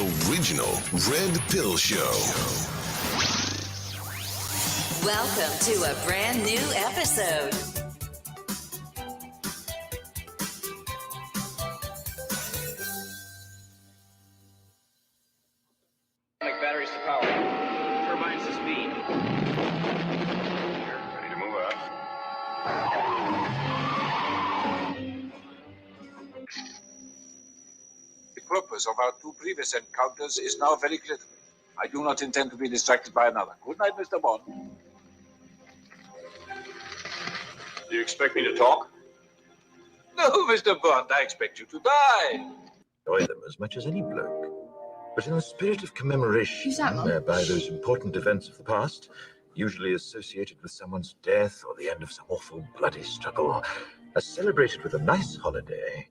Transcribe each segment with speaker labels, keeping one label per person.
Speaker 1: original Red Pill Show.
Speaker 2: Welcome to a brand new episode.
Speaker 3: Batteries to power. Turbines to speed.
Speaker 4: Ready to move out.
Speaker 5: The purpose of our two previous encounters is now very clear to me. I do not intend to be distracted by another. Good night, Mr. Bond.
Speaker 4: Do you expect me to talk?
Speaker 5: No, Mr. Bond, I expect you to die.
Speaker 6: Enjoy them as much as any bloke. But in the spirit of commemoration,
Speaker 7: Who's that, Mum?
Speaker 6: whereby those important events of the past, usually associated with someone's death or the end of some awful bloody struggle, are celebrated with a nice holiday,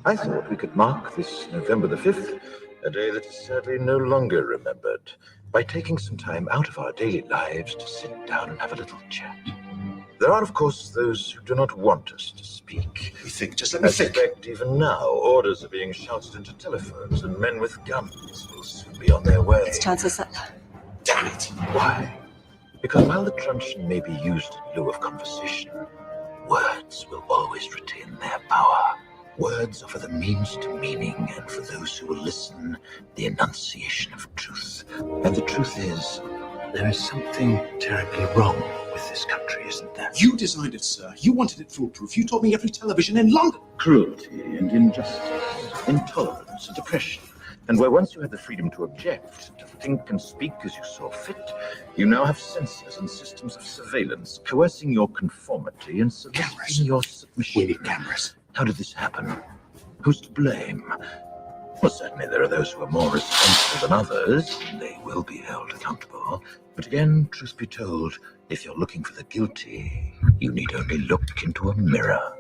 Speaker 6: I thought we could mark this November the 5th, a day that is sadly no longer remembered, by taking some time out of our daily lives to sit down and have a little chat. There are, of course, those who do not want us to speak.
Speaker 1: Just
Speaker 6: I suspect even now orders are being shouted into telephones, and men with guns will soon be on their way.
Speaker 7: It's Chancellor
Speaker 1: Damn it.
Speaker 6: Why? Because while the truncheon may be used in lieu of conversation, words will always retain their power. Words offer the means to meaning, and for those who will listen, the enunciation of truth. And the truth is, there is something terribly wrong with this country, isn't there?
Speaker 1: You designed it, sir. You wanted it foolproof. You told me every television in London.
Speaker 6: Cruelty and injustice, intolerance and oppression. And where once you had the freedom to object, to think and speak as you saw fit, you now have censors and systems of surveillance coercing your conformity and soliciting your submission.
Speaker 1: We need cameras.
Speaker 6: How did this happen? Who's to blame? Well, certainly there are those who are more responsible than others, and they will be held accountable. But again, truth be told, if you're looking for the guilty, you need only look into a mirror.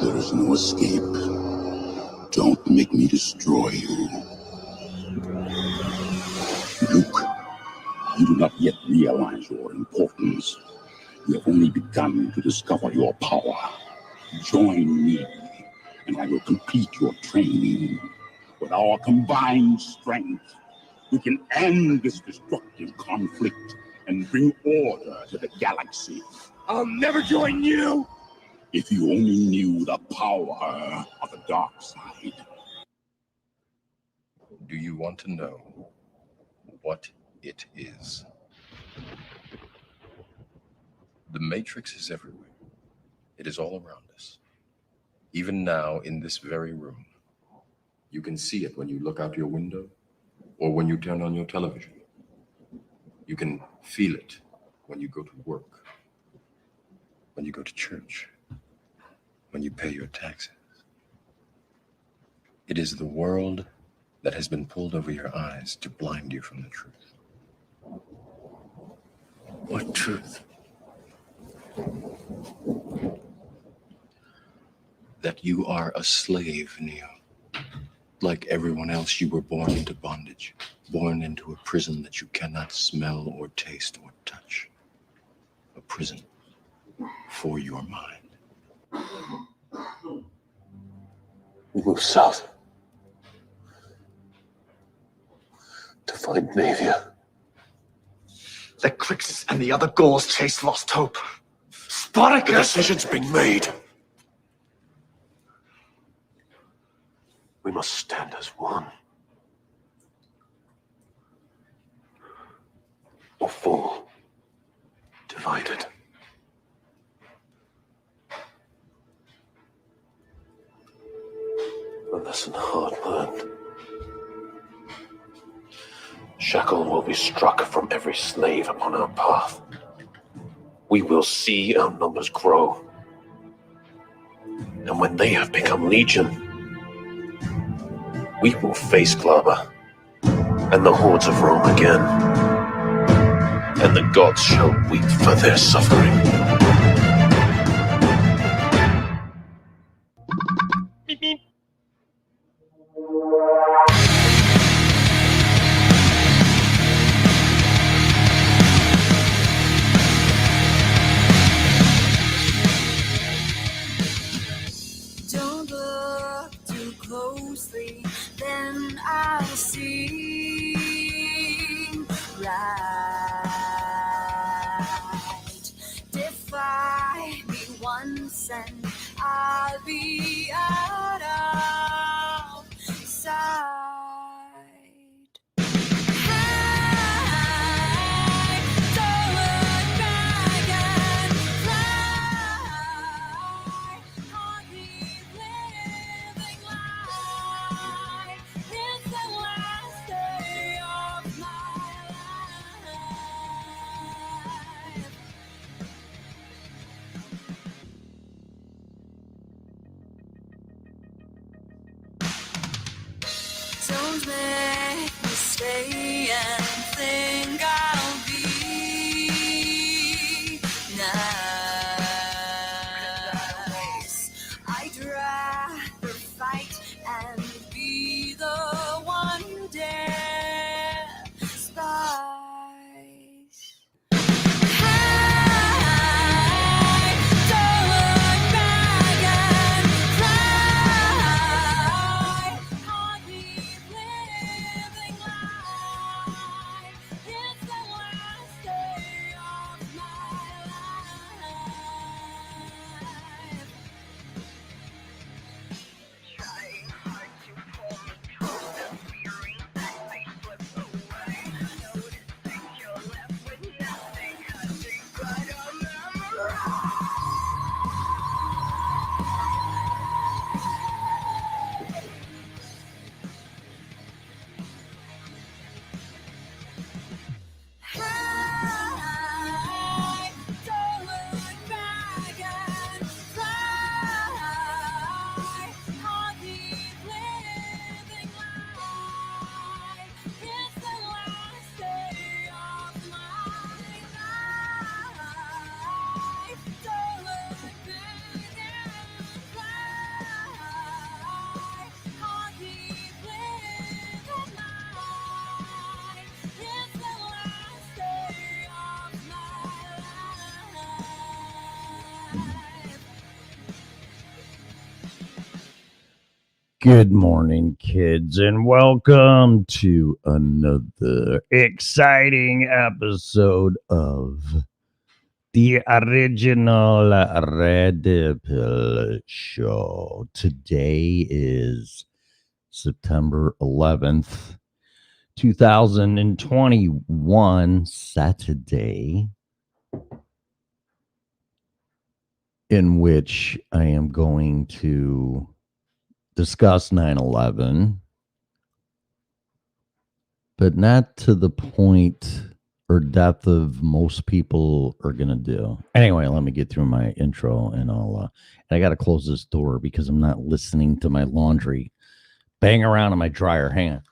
Speaker 8: There is no escape. Don't make me destroy you. Luke, you do not yet realize your importance. You have only begun to discover your power. Join me, and I will complete your training. With our combined strength, we can end this destructive conflict and bring order to the galaxy.
Speaker 4: I'll never join you!
Speaker 8: If you only knew the power of the dark side.
Speaker 4: Do you want to know what it is? The Matrix is everywhere. It is all around us. Even now, in this very room. You can see it when you look out your window or when you turn on your television. You can feel it when you go to work, when you go to church, when you pay your taxes. It is the world that has been pulled over your eyes to blind you from the truth. What truth? That you are a slave, Neo. Like everyone else, you were born into bondage, born into a prison that you cannot smell or taste or touch. A prison for your mind.
Speaker 8: We move south to find Navia.
Speaker 9: Let Crixus and the other Gauls chase lost hope.
Speaker 8: The
Speaker 9: Spartacus!
Speaker 8: decision's been made. We must stand as one. Or fall divided. A lesson hard learned. Shackle will be struck from every slave upon our path. We will see our numbers grow. And when they have become legion, we will face Glaber and the hordes of Rome again. And the gods shall weep for their suffering.
Speaker 7: and I'll be out of sight. I don't look back and fly. I'll keep living life. It's the last day of my life. Don't make me stay and think I'll be nice. I'd rather fight and be the one who despises. I don't look back and fly. I'll keep living life. It's the last day of my life. Trying hard to pull me closer, fearing that I slip away. Noticing you're left with nothing, nothing but a memory. I don't look back and fly. I'll keep living life. It's the last day of my life. Don't look back and fly. I'll keep living life. It's the last day of my life.
Speaker 10: Good morning, kids, and welcome to another exciting episode of the original Red Pill Show. Today is September 11th, 2021, Saturday, in which I am going to discuss 9/11, but not to the point or depth of most people are going to do. Anyway, let me get through my intro and I got to close this door because I'm not listening to my laundry bang around in my dryer. Hang on.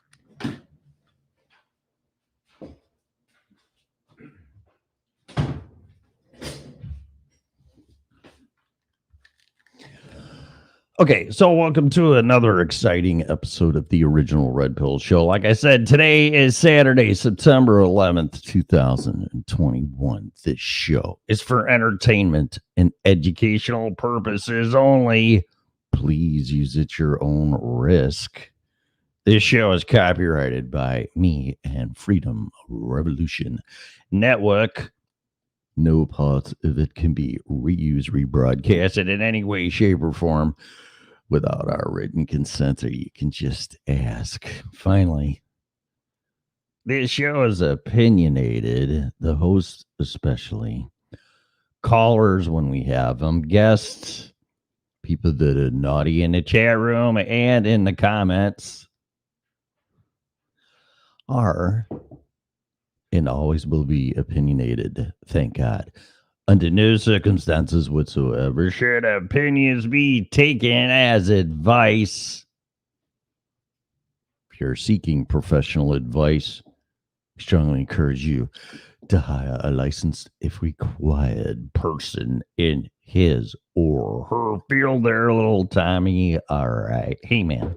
Speaker 10: Okay, so welcome to another exciting episode of the original Red Pill Show. Like I said, today is Saturday, September 11th, 2021. This show is for entertainment and educational purposes only. Please use it at your own risk. This show is copyrighted by me and Freedom Revolution Network. No part of it can be reused, rebroadcasted in any way, shape, or form without our written consent, or you can just ask. Finally, this show is opinionated, the host especially, callers when we have them, guests, people that are naughty in the chat room and in the comments are and always will be opinionated, thank God. Under no circumstances whatsoever should opinions be taken as advice. If you're seeking professional advice, I strongly encourage you to hire a licensed, if required, person in his or her field there, little Tommy. All right. Hey, man.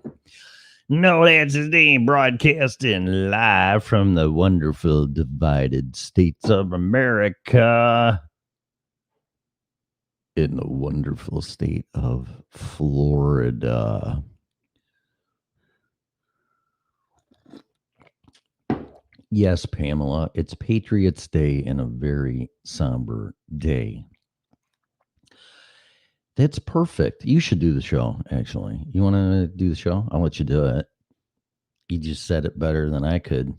Speaker 10: No, that's his name. Broadcasting live from the wonderful divided states of America. In the wonderful state of Florida. Yes, Pamela, it's Patriots Day and a very somber day. That's perfect. You should do the show, actually. You want to do the show? I'll let you do it. You just said it better than I could,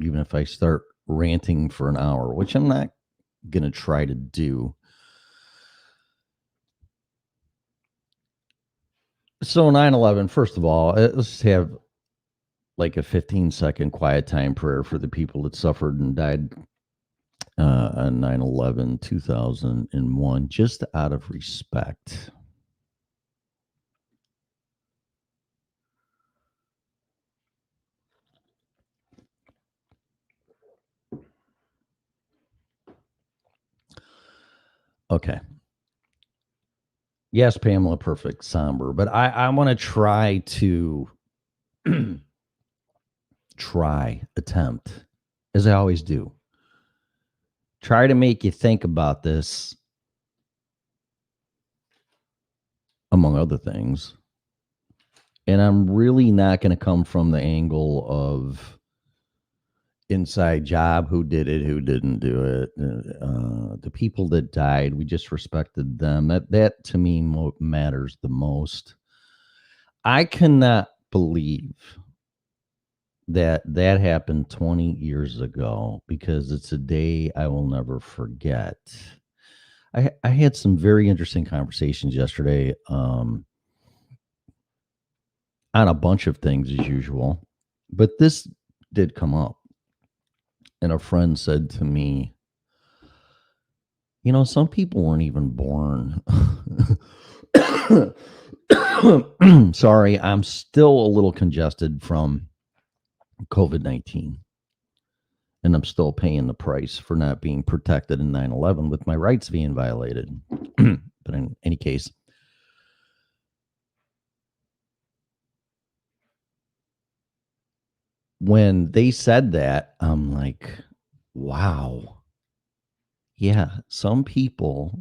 Speaker 10: even if I start ranting for an hour, which I'm not going to try to do. So 9/11, first of all, let's have like a 15-second quiet time prayer for the people that suffered and died on 9/11, 2001, just out of respect. Okay. Yes, Pamela, perfect, somber. But I want to try to attempt, as I always do. Try to make you think about this, among other things. And I'm really not going to come from the angle of inside job, who did it, who didn't do it. The people that died, we just respected them. That to me matters the most. I cannot believe that happened 20 years ago, because it's a day I will never forget. I had some very interesting conversations yesterday on a bunch of things as usual, but this did come up. And a friend said to me, some people weren't even born. Sorry, I'm still a little congested from COVID-19. And I'm still paying the price for not being protected in 9/11 with my rights being violated. But in any case, when they said that, I'm like, wow. Yeah, some people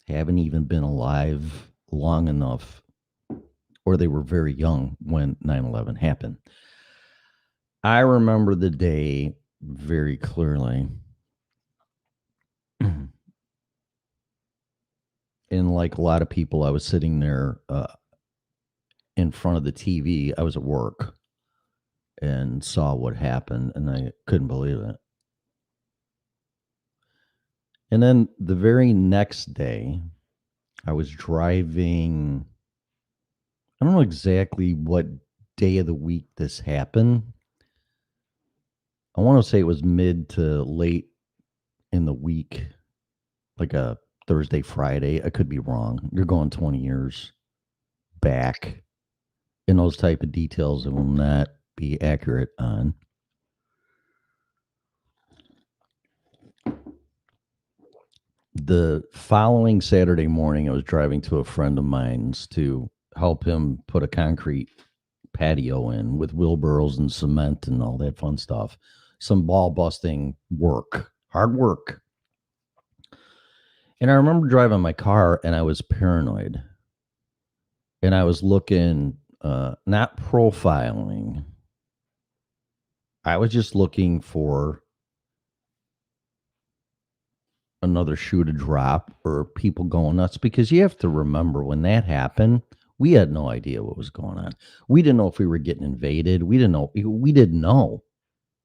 Speaker 10: haven't even been alive long enough, or they were very young when 9/11 happened. I remember the day very clearly. And like a lot of people, I was sitting there in front of the TV. I was at work and saw what happened, and I couldn't believe it. And then the very next day, I was driving. I don't know exactly what day of the week this happened. I want to say it was mid to late in the week, like a Thursday, Friday. I could be wrong. You're going 20 years back. And those type of details I will not be accurate on. The following Saturday morning, I was driving to a friend of mine's to help him put a concrete patio in with wheelbarrows and cement and all that fun stuff. Some ball busting work, hard work. And I remember driving my car and I was paranoid. And I was looking, not profiling. I was just looking for another shoe to drop or people going nuts, because you have to remember when that happened, we had no idea what was going on. We didn't know if we were getting invaded. We didn't know. We didn't know.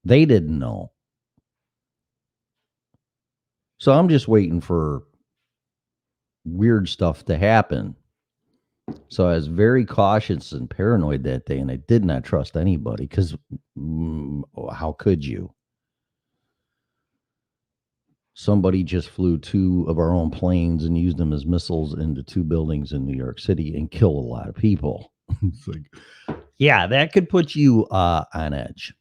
Speaker 10: They didn't know. So I'm just waiting for weird stuff to happen. So I was very cautious and paranoid that day, and I did not trust anybody, because how could you? Somebody just flew 2 of our own planes and used them as missiles into 2 buildings in New York City and kill a lot of people. It's like, yeah, that could put you on edge.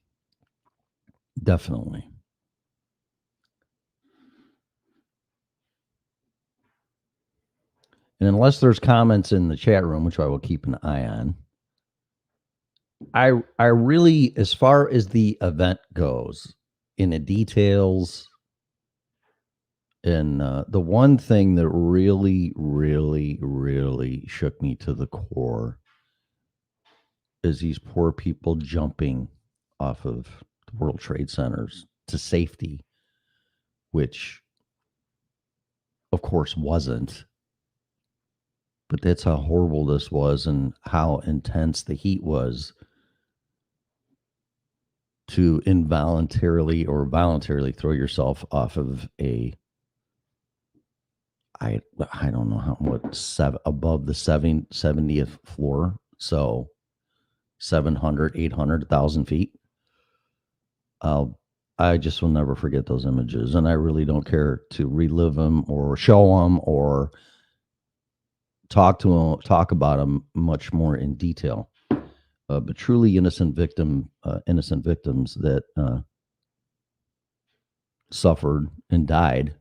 Speaker 10: Definitely. And unless there's comments in the chat room, which I will keep an eye on, I really, as far as the event goes, in the details, and the one thing that really, really, really shook me to the core is these poor people jumping off of the World Trade Centers to safety, which, of course, wasn't. But that's how horrible this was and how intense the heat was to involuntarily or voluntarily throw yourself off of I don't know above the 70th floor. So 700, 800, 1,000 feet. I just will never forget those images. And I really don't care to relive them or show them or talk about them much more in detail. But truly innocent victims that suffered and died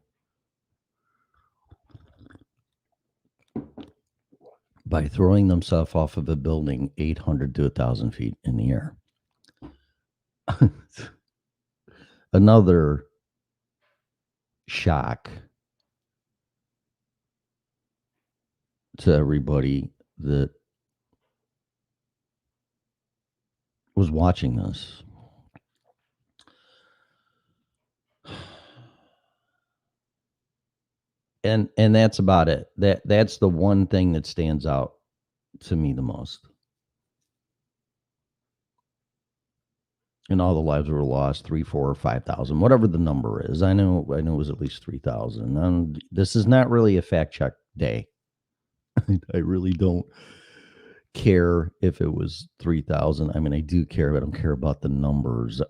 Speaker 10: by throwing themselves off of a building 800 to 1,000 feet in the air. Another shock to everybody that was watching this. And that's about it. That's the one thing that stands out to me the most. And all the lives were lost, 3, 4, or 5,000, whatever the number is. I know it was at least 3,000. And this is not really a fact check day. I really don't care if it was 3,000. I mean, I do care, but I don't care about the numbers.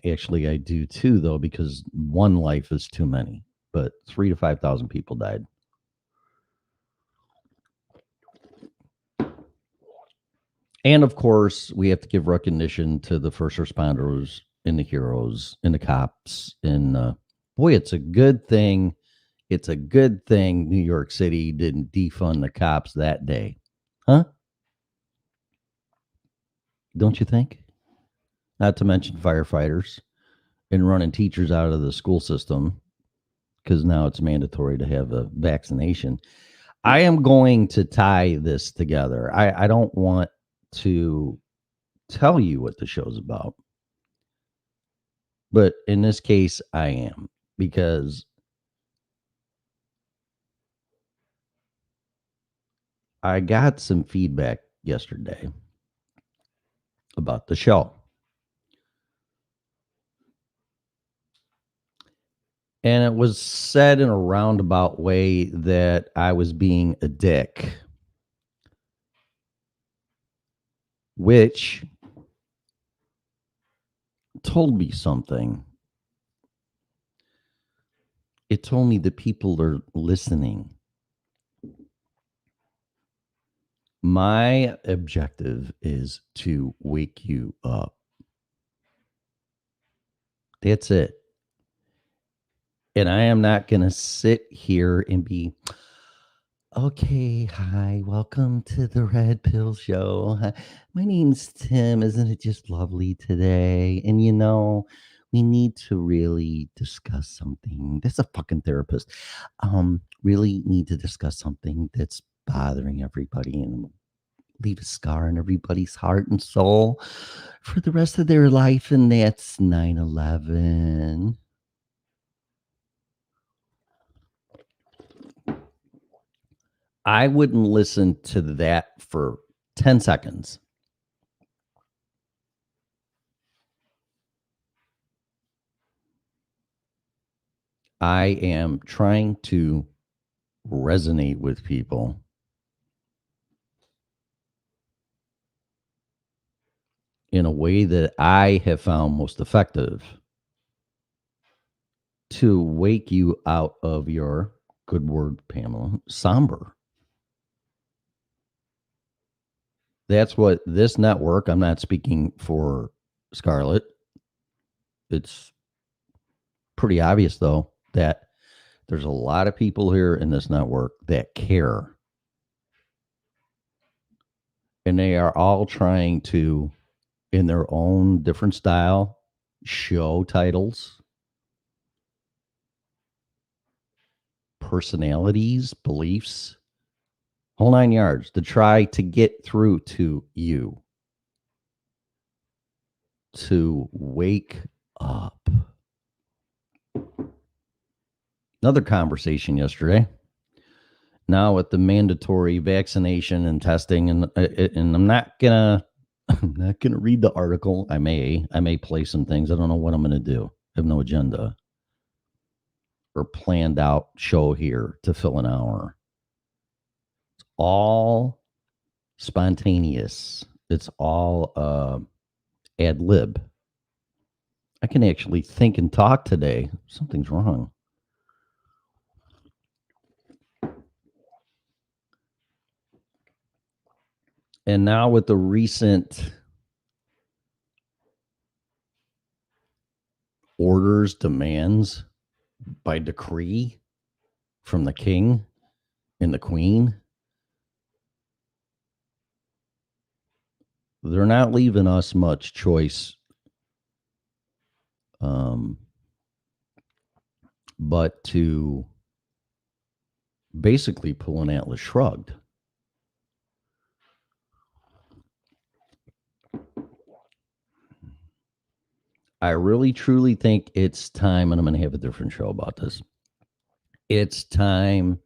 Speaker 10: Actually, I do too, though, because one life is too many. But 3,000 to 5,000 people died. And of course, we have to give recognition to the first responders and the heroes and the cops. And boy, it's a good thing. It's a good thing New York City didn't defund the cops that day. Huh? Don't you think? Not to mention firefighters and running teachers out of the school system because now it's mandatory to have a vaccination. I am going to tie this together. I don't want to tell you what the show's about. But in this case, I am, because I got some feedback yesterday about the show. And it was said in a roundabout way that I was being a dick, which told me something. It told me that people are listening. My objective is to wake you up. That's it. And I am not going to sit here and be, okay, hi, welcome to the Red Pill Show. My name's Tim. Isn't it just lovely today? And you know, we need to really discuss something. That's a fucking therapist. Really need to discuss something that's bothering everybody and leave a scar in everybody's heart and soul for the rest of their life. And that's 9/11. I wouldn't listen to that for 10 seconds. I am trying to resonate with people in a way that I have found most effective to wake you out of your, good word, Pamela, somber. That's what this network, I'm not speaking for Scarlett. It's pretty obvious, though, that there's a lot of people here in this network that care. And they are all trying to, in their own different style, show titles, personalities, beliefs, whole 9 yards, to try to get through to you, to wake up. Another conversation yesterday. now with the mandatory vaccination and testing, and I'm not gonna read the article. I may play some things. I don't know what I'm gonna do. I have no agenda or planned out show here to fill an hour. It's all spontaneous. It's all ad lib. I can actually think and talk today. Something's wrong. And now with the recent orders, demands by decree from the king and the queen, they're not leaving us much choice, but to basically pull an Atlas Shrugged. I really, truly think it's time, and I'm going to have a different show about this. It's time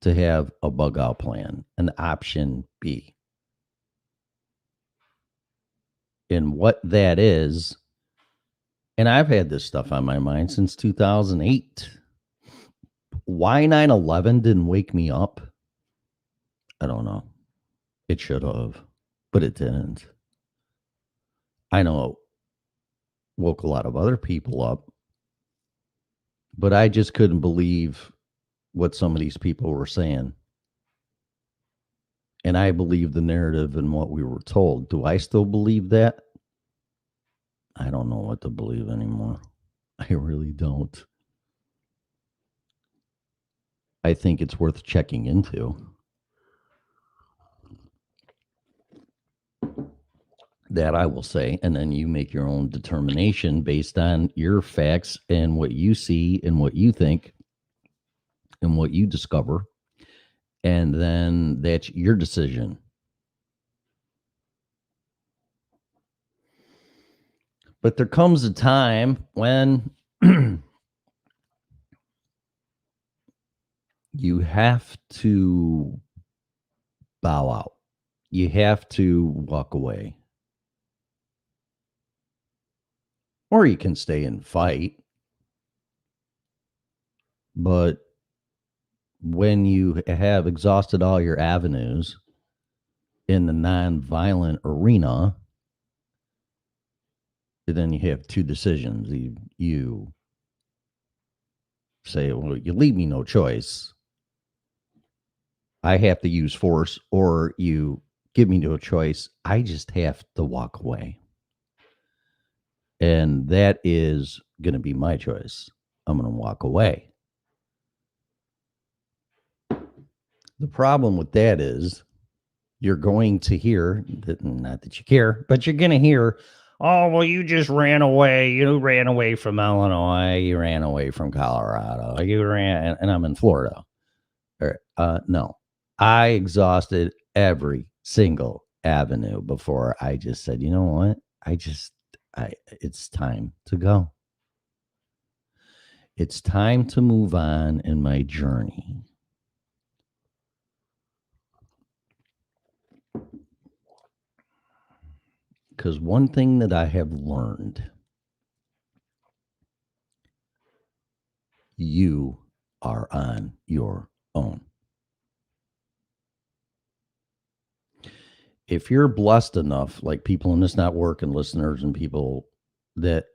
Speaker 10: to have a bug out plan, an option B. And what that is, and I've had this stuff on my mind since 2008. Why 9/11 didn't wake me up? I don't know. It should have, but it didn't. I know it woke a lot of other people up, but I just couldn't believe what some of these people were saying. And I believe the narrative and what we were told. Do I still believe that? I don't know what to believe anymore. I really don't. I think it's worth checking into. That I will say, and then you make your own determination based on your facts and what you see and what you think and what you discover. And then that's your decision. But there comes a time when you have to bow out. You have to walk away. Or you can stay and fight. But when you have exhausted all your avenues in the non-violent arena, then you have two decisions. You say, well, you leave me no choice. I have to use force, or you give me no choice. I just have to walk away. And that is going to be my choice. I'm going to walk away. The problem with that is you're going to hear, not that you care, but you're going to hear, oh, well, you just ran away. You ran away from Illinois. You ran away from Colorado. You ran, and I'm in Florida. No, I exhausted every single avenue before I just said, you know what? It's time to go. It's time to move on in my journey. Because one thing that I have learned, you are on your own. If you're blessed enough, like people in this network and listeners and people that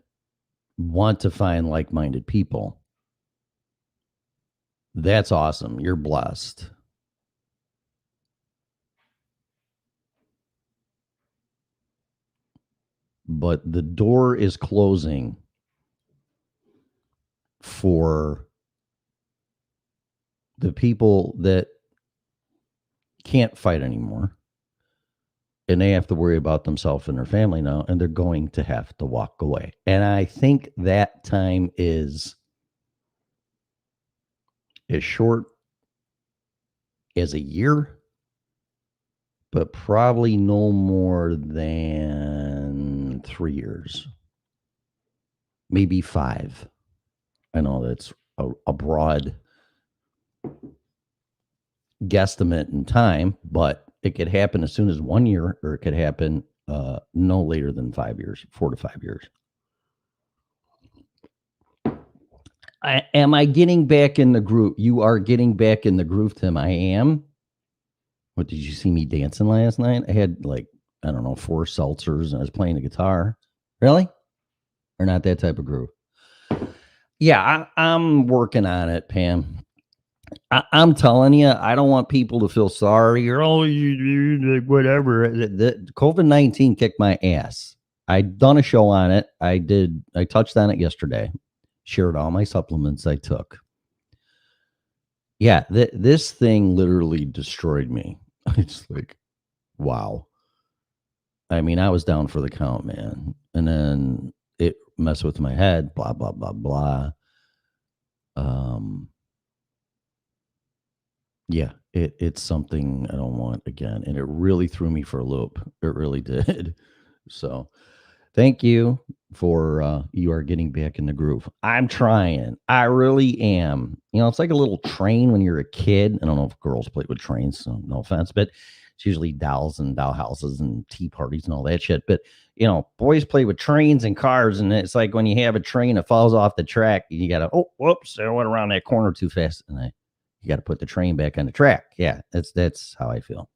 Speaker 10: want to find like-minded people, that's awesome. You're blessed. But the door is closing for the people that can't fight anymore. And they have to worry about themselves and their family now, and they're going to have to walk away. And I think that time is as short as a year, but probably no more than 3 years, maybe 5. I know that's a broad guesstimate in time, but it could happen as soon as 1 year, or it could happen no later than 5 years, 4 to 5 years. Am I getting back in the groove? You are getting back in the groove, Tim. I am. What, did you see me dancing last night? I had like, I don't know, 4 seltzers and I was playing the guitar. Really? Or not that type of groove? Yeah, I'm working on it, Pam. I'm telling you, I don't want people to feel sorry or, oh, you whatever. The COVID-19 kicked my ass. I'd done a show on it. I touched on it yesterday. Shared all my supplements I took. Yeah, this thing literally destroyed me. It's like, wow. I mean, I was down for the count, man. And then it messed with my head, blah, blah, blah, blah. Yeah, it's something I don't want again. And it really threw me for a loop. It really did. So thank you for you are getting back in the groove. I'm trying. I really am. You know, it's like a little train when you're a kid. I don't know if girls play with trains, so no offense, but it's usually dolls and doll houses and tea parties and all that shit. But you know, boys play with trains and cars, and it's like when you have a train that falls off the track, you gotta, oh, whoops, I went around that corner too fast, and you got to put the train back on the track. Yeah, that's how I feel.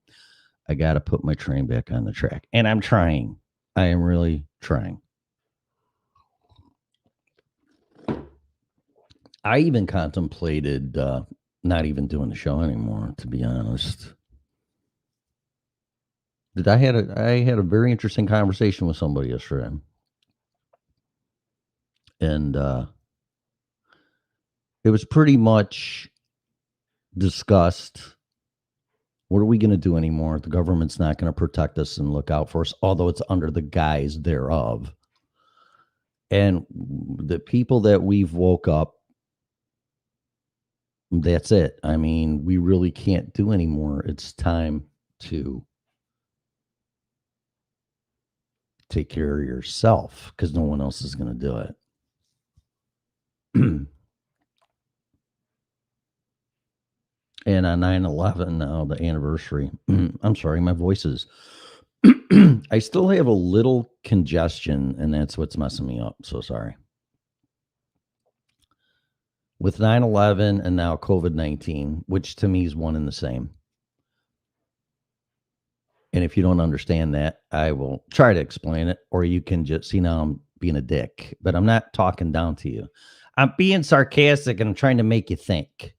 Speaker 10: I got to put my train back on the track, and I'm trying. I am really trying. I even contemplated not even doing the show anymore, to be honest. I had a very interesting conversation with somebody yesterday, and it was pretty much discussed. What are we going to do anymore? The government's not going to protect us and look out for us, although it's under the guise thereof. And the people that we've woke up, that's it. I mean, we really can't do anymore. It's time to take care of yourself because no one else is going to do it. And on 9/11, now the anniversary, I'm sorry, my voice is, I still have a little congestion, and that's what's messing me up. So sorry. With 9/11 and now COVID-19, which to me is one and the same. And if you don't understand that, I will try to explain it, or you can just see now I'm being a dick, but I'm not talking down to you. I'm being sarcastic and I'm trying to make you think.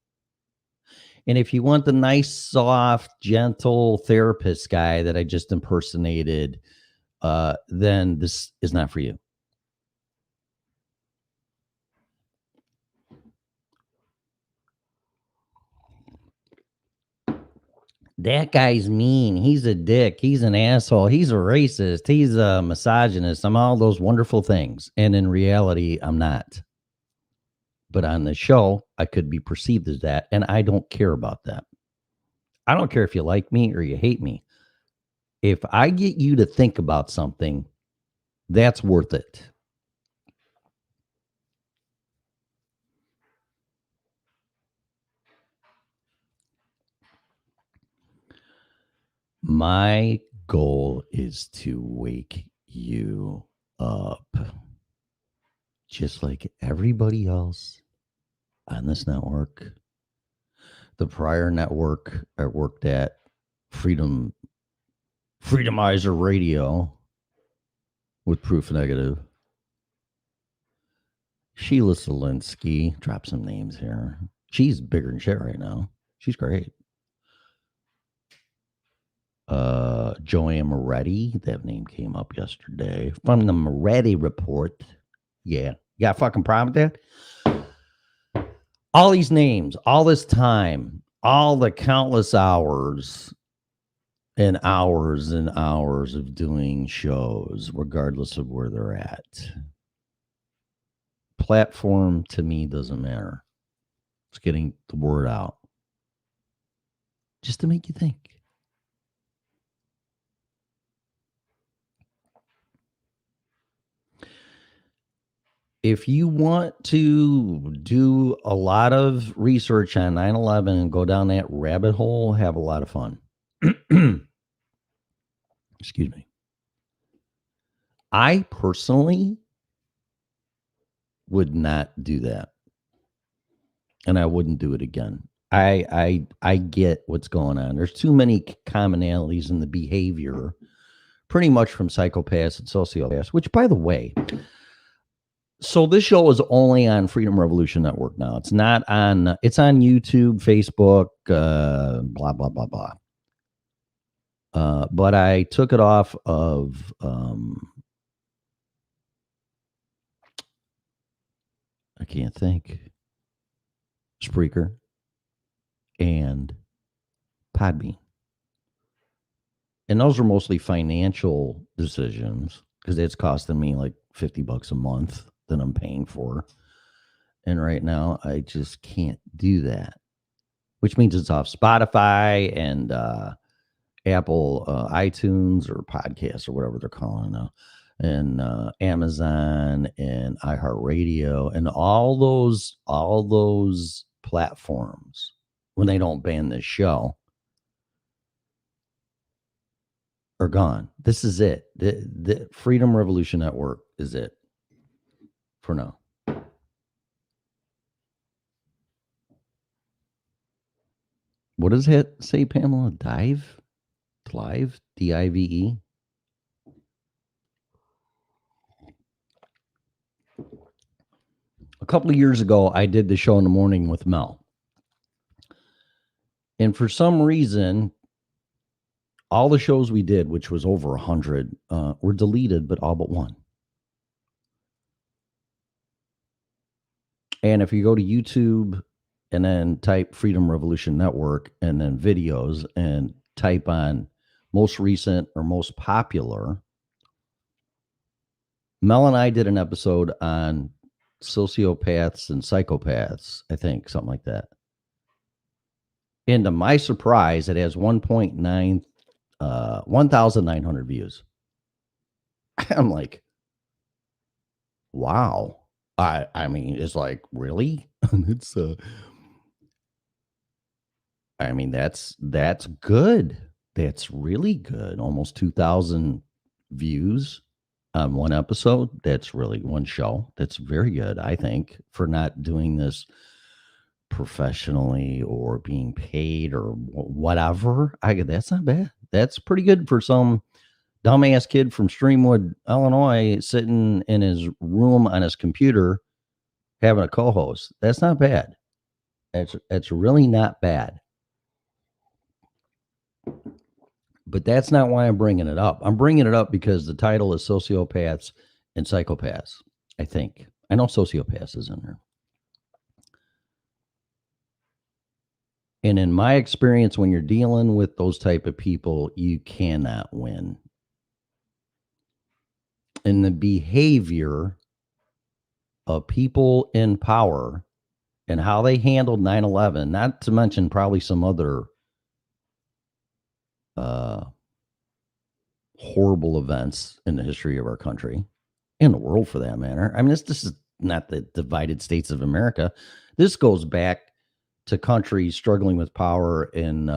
Speaker 10: And if you want the nice, soft, gentle therapist guy that I just impersonated, then this is not for you. That guy's mean. He's a dick. He's an asshole. He's a racist. He's a misogynist. I'm all those wonderful things. And in reality, I'm not. But on the show, I could be perceived as that. And I don't care about that. I don't care if you like me or you hate me. If I get you to think about something, that's worth it. My goal is to wake you up, just like everybody else on this network. The prior network I worked at, Freedomizer Radio with Proof Negative. Sheila Selinsky, drop some names here. She's bigger than shit right now. She's great. Joanne Moretti, that name came up yesterday from the Moretti Report. Yeah, you got a fucking problem with that? All these names, all this time, all the countless hours and hours and hours of doing shows, regardless of where they're at. Platform to me doesn't matter. It's getting the word out. Just to make you think. if you want to do a lot of research on 9/11 and go down that rabbit hole, have a lot of fun. Excuse me. I personally would not do that. And I wouldn't do it again. I get what's going on. There's too many commonalities in the behavior, pretty much from psychopaths and sociopaths, which, by the way, so this show is only on Freedom Revolution Network now. It's not on, it's on YouTube, Facebook, blah, blah, blah, blah. But I took it off of I can't think. Spreaker and Podbean. And those are mostly financial decisions because it's costing me like $50 a month that I'm paying for. And right now I just can't do that, which means it's off Spotify and Apple iTunes or podcasts or whatever they're calling now, and Amazon and iHeartRadio and all those platforms when they don't ban this show are gone. This is it. The Freedom Revolution Network is it for now. What does it say, Pamela? Dive? DIVE? A couple of years ago, I did the show in the morning with Mel. And for some reason, all the shows we did, which was over 100, were deleted, but all but one. And if you go to YouTube and then type Freedom Revolution Network and then videos and type on most recent or most popular, Mel and I did an episode on sociopaths and psychopaths, I think, something like that. And to my surprise, it has 1,900 views. I'm like, wow. I mean, it's like, really? It's I mean, that's good. That's really good. Almost 2,000 views on one episode. That's really one show. That's very good, I think, for not doing this professionally or being paid or whatever. That's not bad. That's pretty good for some dumbass kid from Streamwood, Illinois, sitting in his room on his computer having a co-host. That's not bad. It's really not bad. But that's not why I'm bringing it up. I'm bringing it up because the title is Sociopaths and Psychopaths, I think. I know Sociopaths is in there. And in my experience, when you're dealing with those type of people, you cannot win. And the behavior of people in power and how they handled 9/11, not to mention probably some other horrible events in the history of our country and the world for that matter. I mean, this is not the divided states of America. This goes back to countries struggling with power and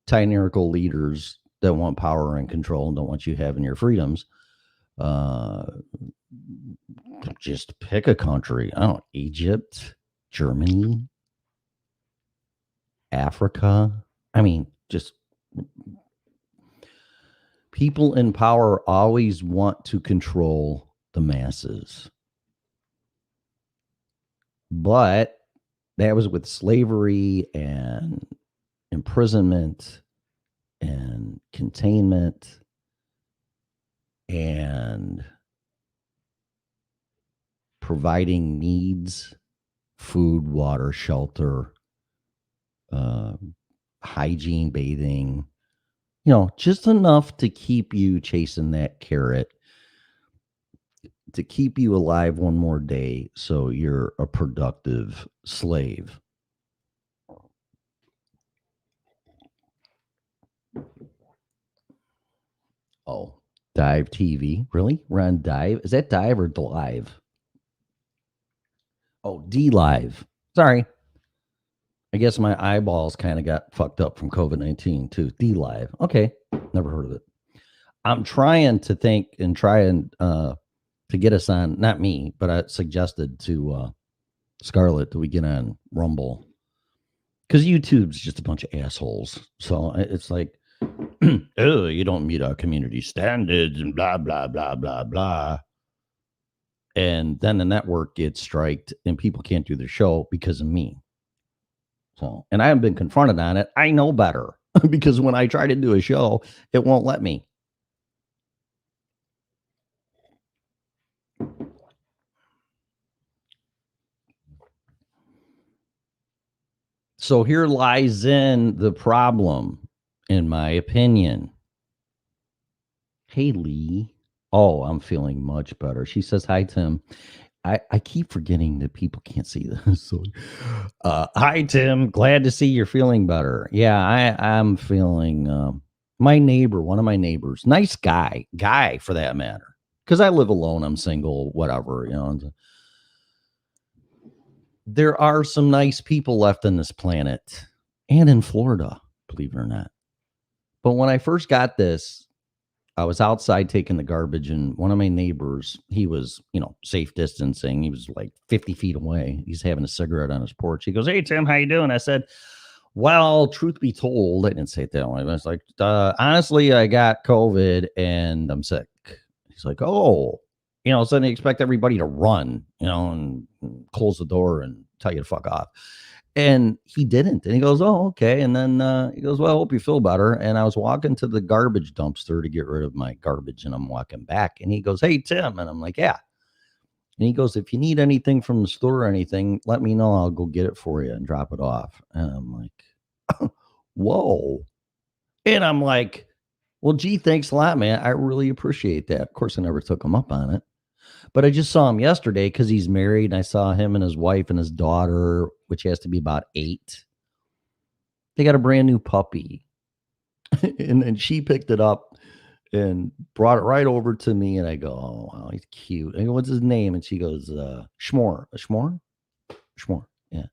Speaker 10: tyrannical leaders that want power and control and don't want you having your freedoms. Just pick a country. I don't know, Egypt, Germany, Africa. I mean, just people in power always want to control the masses. But that was with slavery and imprisonment and containment and providing needs, food, water, shelter, hygiene, bathing, just enough to keep you chasing that carrot, to keep you alive one more day so you're a productive slave. Oh, Dive TV. Really? We're on Dive? Is that Dive or Live? Oh, D Live. Sorry. I guess my eyeballs kind of got fucked up from COVID-19 too. D Live. Okay. Never heard of it. I'm trying to think and to get us on, not me, but I suggested to Scarlett that we get on Rumble. Because YouTube's just a bunch of assholes. So it's like, oh, you don't meet our community standards and blah, blah, blah, blah, blah. And then the network gets striked and people can't do their show because of me. So, and I haven't been confronted on it. I know better because when I try to do a show, it won't let me. So here lies in the problem, in my opinion. Hey, Lee. Oh, I'm feeling much better. She says, hi, Tim. I keep forgetting that people can't see this. So, hi, Tim. Glad to see you're feeling better. Yeah, I'm feeling, my neighbor, one of my neighbors, nice guy for that matter. Because I live alone. I'm single, whatever, you know. There are some nice people left on this planet and in Florida, believe it or not. But when I first got this, I was outside taking the garbage and one of my neighbors, he was, safe distancing. He was like 50 feet away. He's having a cigarette on his porch. He goes, hey, Tim, how you doing? I said, well, truth be told, I didn't say it that way. I was like, honestly, I got COVID and I'm sick. He's like, oh, so they expect everybody to run, and close the door and tell you to fuck off. And he didn't. And he goes, oh, okay. And then he goes, well, I hope you feel better. And I was walking to the garbage dumpster to get rid of my garbage. And I'm walking back. And he goes, hey, Tim. And I'm like, yeah. And he goes, if you need anything from the store or anything, let me know. I'll go get it for you and drop it off. And I'm like, whoa. And I'm like, well, gee, thanks a lot, man. I really appreciate that. Of course, I never took him up on it. But I just saw him yesterday because he's married. And I saw him and his wife and his daughter, which has to be about 8. They got a brand new puppy. and she picked it up and brought it right over to me. And I go, oh, wow, he's cute. I go, what's his name? And she goes, Schmore. A Schmore? Schmore. Yeah.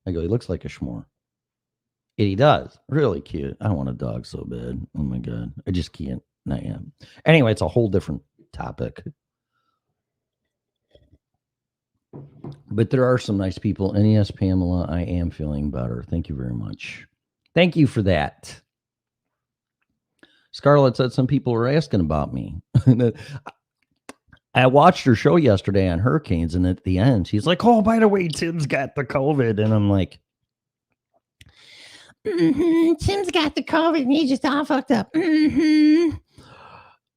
Speaker 10: I go, he looks like a Schmore. And he does. Really cute. I want a dog so bad. Oh, my God. I just can't. I am. Anyway, it's a whole different topic. But there are some nice people. And yes, Pamela, I am feeling better. Thank you very much. Thank you for that. Scarlett said some people were asking about me. I watched her show yesterday on hurricanes, and at the end, she's like, oh, by the way, Tim's got the COVID. And I'm like, Tim's got the COVID, and he's just all fucked up.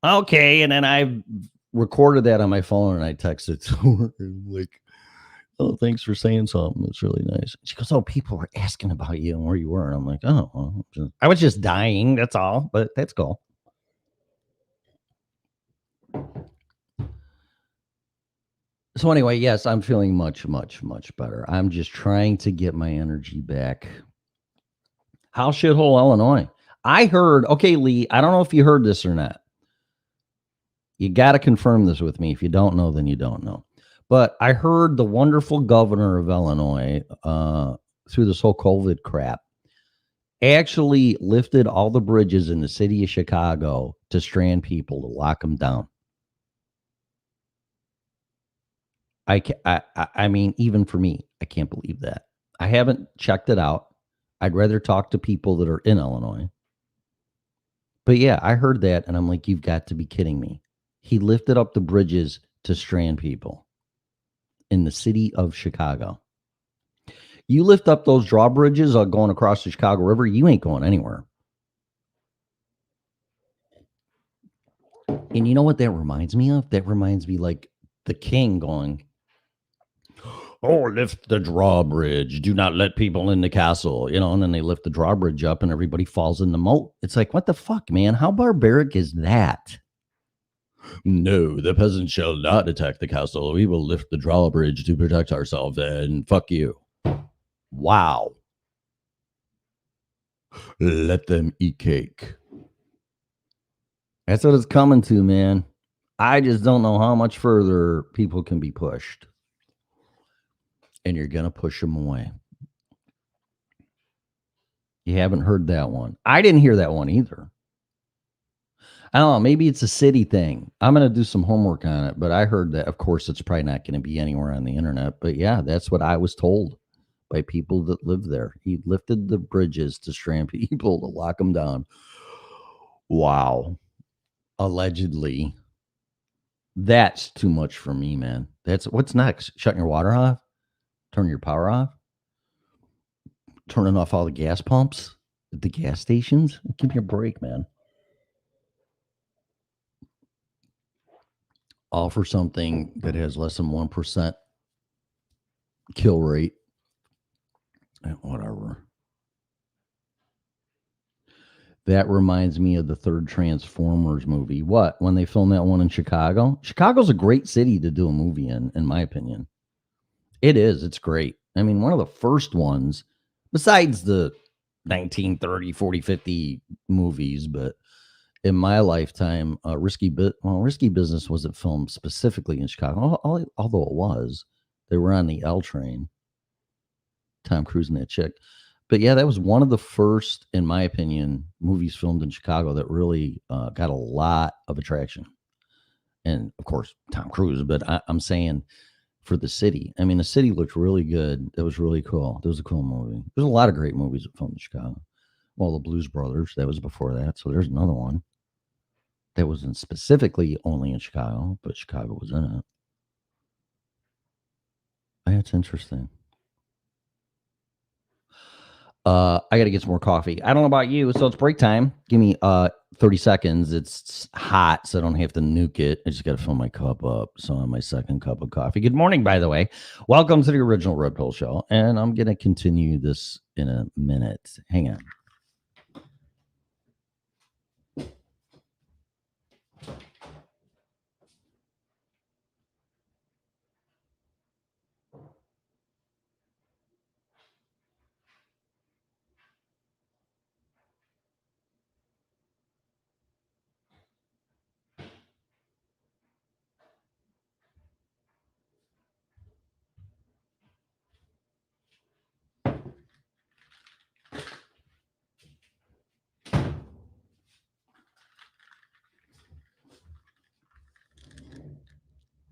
Speaker 10: Okay, and then I recorded that on my phone, and I texted to her, like, oh, thanks for saying something. It's really nice. She goes, oh, people were asking about you and where you were. And I'm like, oh, well, I was just dying. That's all. But that's cool. So anyway, yes, I'm feeling much, much, much better. I'm just trying to get my energy back. How shithole Illinois? I heard, okay, Lee, I don't know if you heard this or not. You got to confirm this with me. If you don't know, then you don't know. But I heard the wonderful governor of Illinois, through this whole COVID crap, actually lifted all the bridges in the city of Chicago to strand people, to lock them down. I mean, even for me, I can't believe that. I haven't checked it out. I'd rather talk to people that are in Illinois. But yeah, I heard that, and I'm like, you've got to be kidding me. He lifted up the bridges to strand people in the city of Chicago. You lift up those drawbridges going across the Chicago River, you ain't going anywhere. And you know what that reminds me of? That reminds me like the king going, oh, lift the drawbridge. Do not let people in the castle. And then they lift the drawbridge up and everybody falls in the moat. It's like, what the fuck, man? How barbaric is that? No, the peasants shall not attack the castle. We will lift the drawbridge to protect ourselves, and fuck you. Wow. Let them eat cake. That's what it's coming to, man. I just don't know how much further people can be pushed. And you're going to push them away. You haven't heard that one. I didn't hear that one either. I don't know. Maybe it's a city thing. I'm going to do some homework on it, but I heard that. Of course, it's probably not going to be anywhere on the internet. But yeah, that's what I was told by people that live there. He lifted the bridges to strand people to lock them down. Wow. Allegedly. That's too much for me, man. That's what's next. Shutting your water off? Turn your power off? Turning off all the gas pumps at the gas stations? Give me a break, man. All for something that has less than 1% kill rate. Whatever. That reminds me of the third Transformers movie. What? When they filmed that one in Chicago? Chicago's a great city to do a movie in my opinion. It is. It's great. I mean, one of the first ones, besides the 1930, 40, 50 movies, but in my lifetime, Risky Business wasn't filmed specifically in Chicago, although it was. They were on the L train. Tom Cruise and that chick. But yeah, that was one of the first, in my opinion, movies filmed in Chicago that really got a lot of attraction. And of course, Tom Cruise, but I'm saying for the city. I mean, the city looked really good. It was really cool. It was a cool movie. There's a lot of great movies that filmed in Chicago. Well, the Blues Brothers, that was before that. So there's another one that wasn't specifically only in Chicago, but Chicago was in it. That's interesting. I got to get some more coffee. I don't know about you, so it's break time. Give me 30 seconds. It's hot, so I don't have to nuke it. I just got to fill my cup up. So I'm on my second cup of coffee. Good morning, by the way. Welcome to the original Red Pill Show, and I'm going to continue this in a minute. Hang on.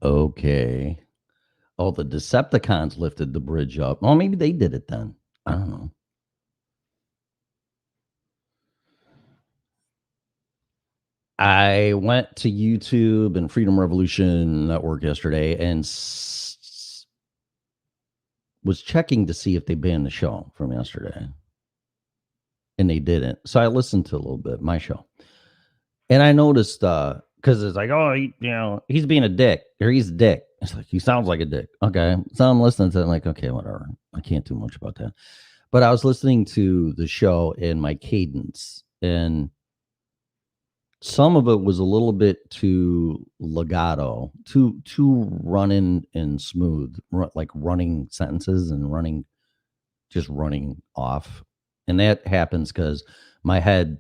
Speaker 10: Okay. Oh, the Decepticons lifted the bridge up. Well, maybe they did it then. I don't know. I went to YouTube and Freedom Revolution Network yesterday and was checking to see if they banned the show from yesterday. And they didn't. So I listened to a little bit, my show. And I noticed, because it's like, oh, he's being a dick, or he's a dick. It's like, he sounds like a dick. Okay. So I'm listening to it, like, okay, whatever. I can't do much about that. But I was listening to the show in my cadence, and some of it was a little bit too legato, too running and smooth, like running sentences and running off. And that happens because my head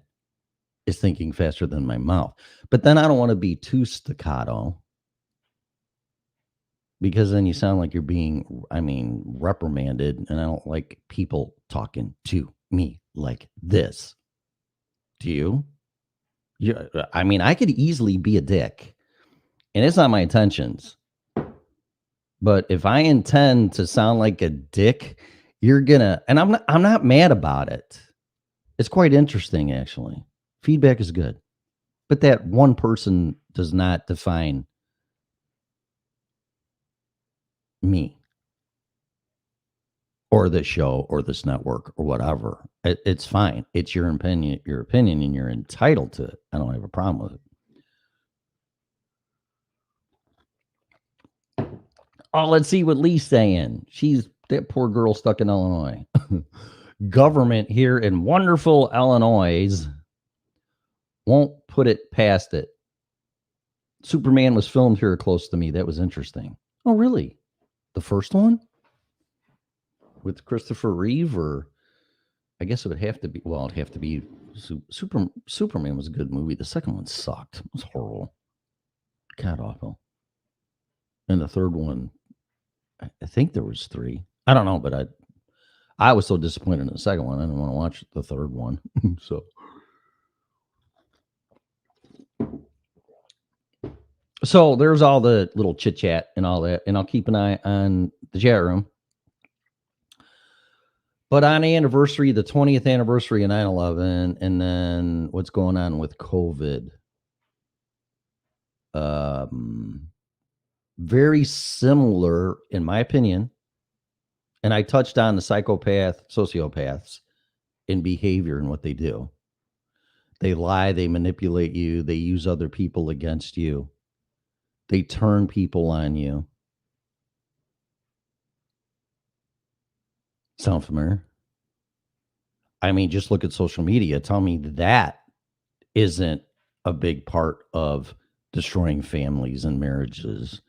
Speaker 10: is thinking faster than my mouth. But then I don't want to be too staccato, because then you sound like you're being, reprimanded. And I don't like people talking to me like this. Do you? I could easily be a dick, and it's not my intentions. But if I intend to sound like a dick, you're gonna, and I'm not mad about it. It's quite interesting, actually. Feedback is good, but that one person does not define me or this show or this network or whatever. It's fine. It's your opinion, and you're entitled to it. I don't have a problem with it. Oh, let's see what Lee's saying. She's that poor girl stuck in Illinois. Government here in wonderful Illinois won't put it past it. Superman was filmed here close to me. That was interesting. Oh, really? The first one? With Christopher Reeve, or I guess it would have to be. Well, it'd have to be. Superman was a good movie. The second one sucked. It was horrible. God awful. And the third one, I think there was 3. I don't know, but I was so disappointed in the second one. I didn't want to watch the third one. So there's all the little chit chat and all that, and I'll keep an eye on the chat room. But on the anniversary, the 20th anniversary of 9/11, and then what's going on with COVID, very similar, in my opinion. And I touched on the sociopaths in behavior and what they do. They lie, they manipulate you, they use other people against you, they turn people on you. Sound familiar? I mean, just look at social media. Tell me that isn't a big part of destroying families and marriages.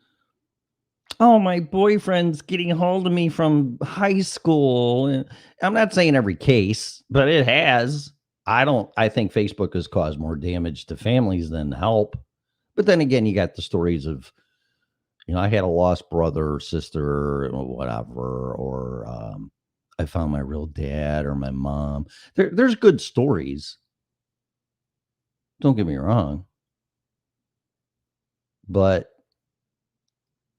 Speaker 10: Oh, my boyfriend's getting hold of me from high school. I'm not saying every case, but it has. I think Facebook has caused more damage to families than help. But then again, you got the stories of, I had a lost brother or sister or whatever, or I found my real dad or my mom. There's good stories. Don't get me wrong. But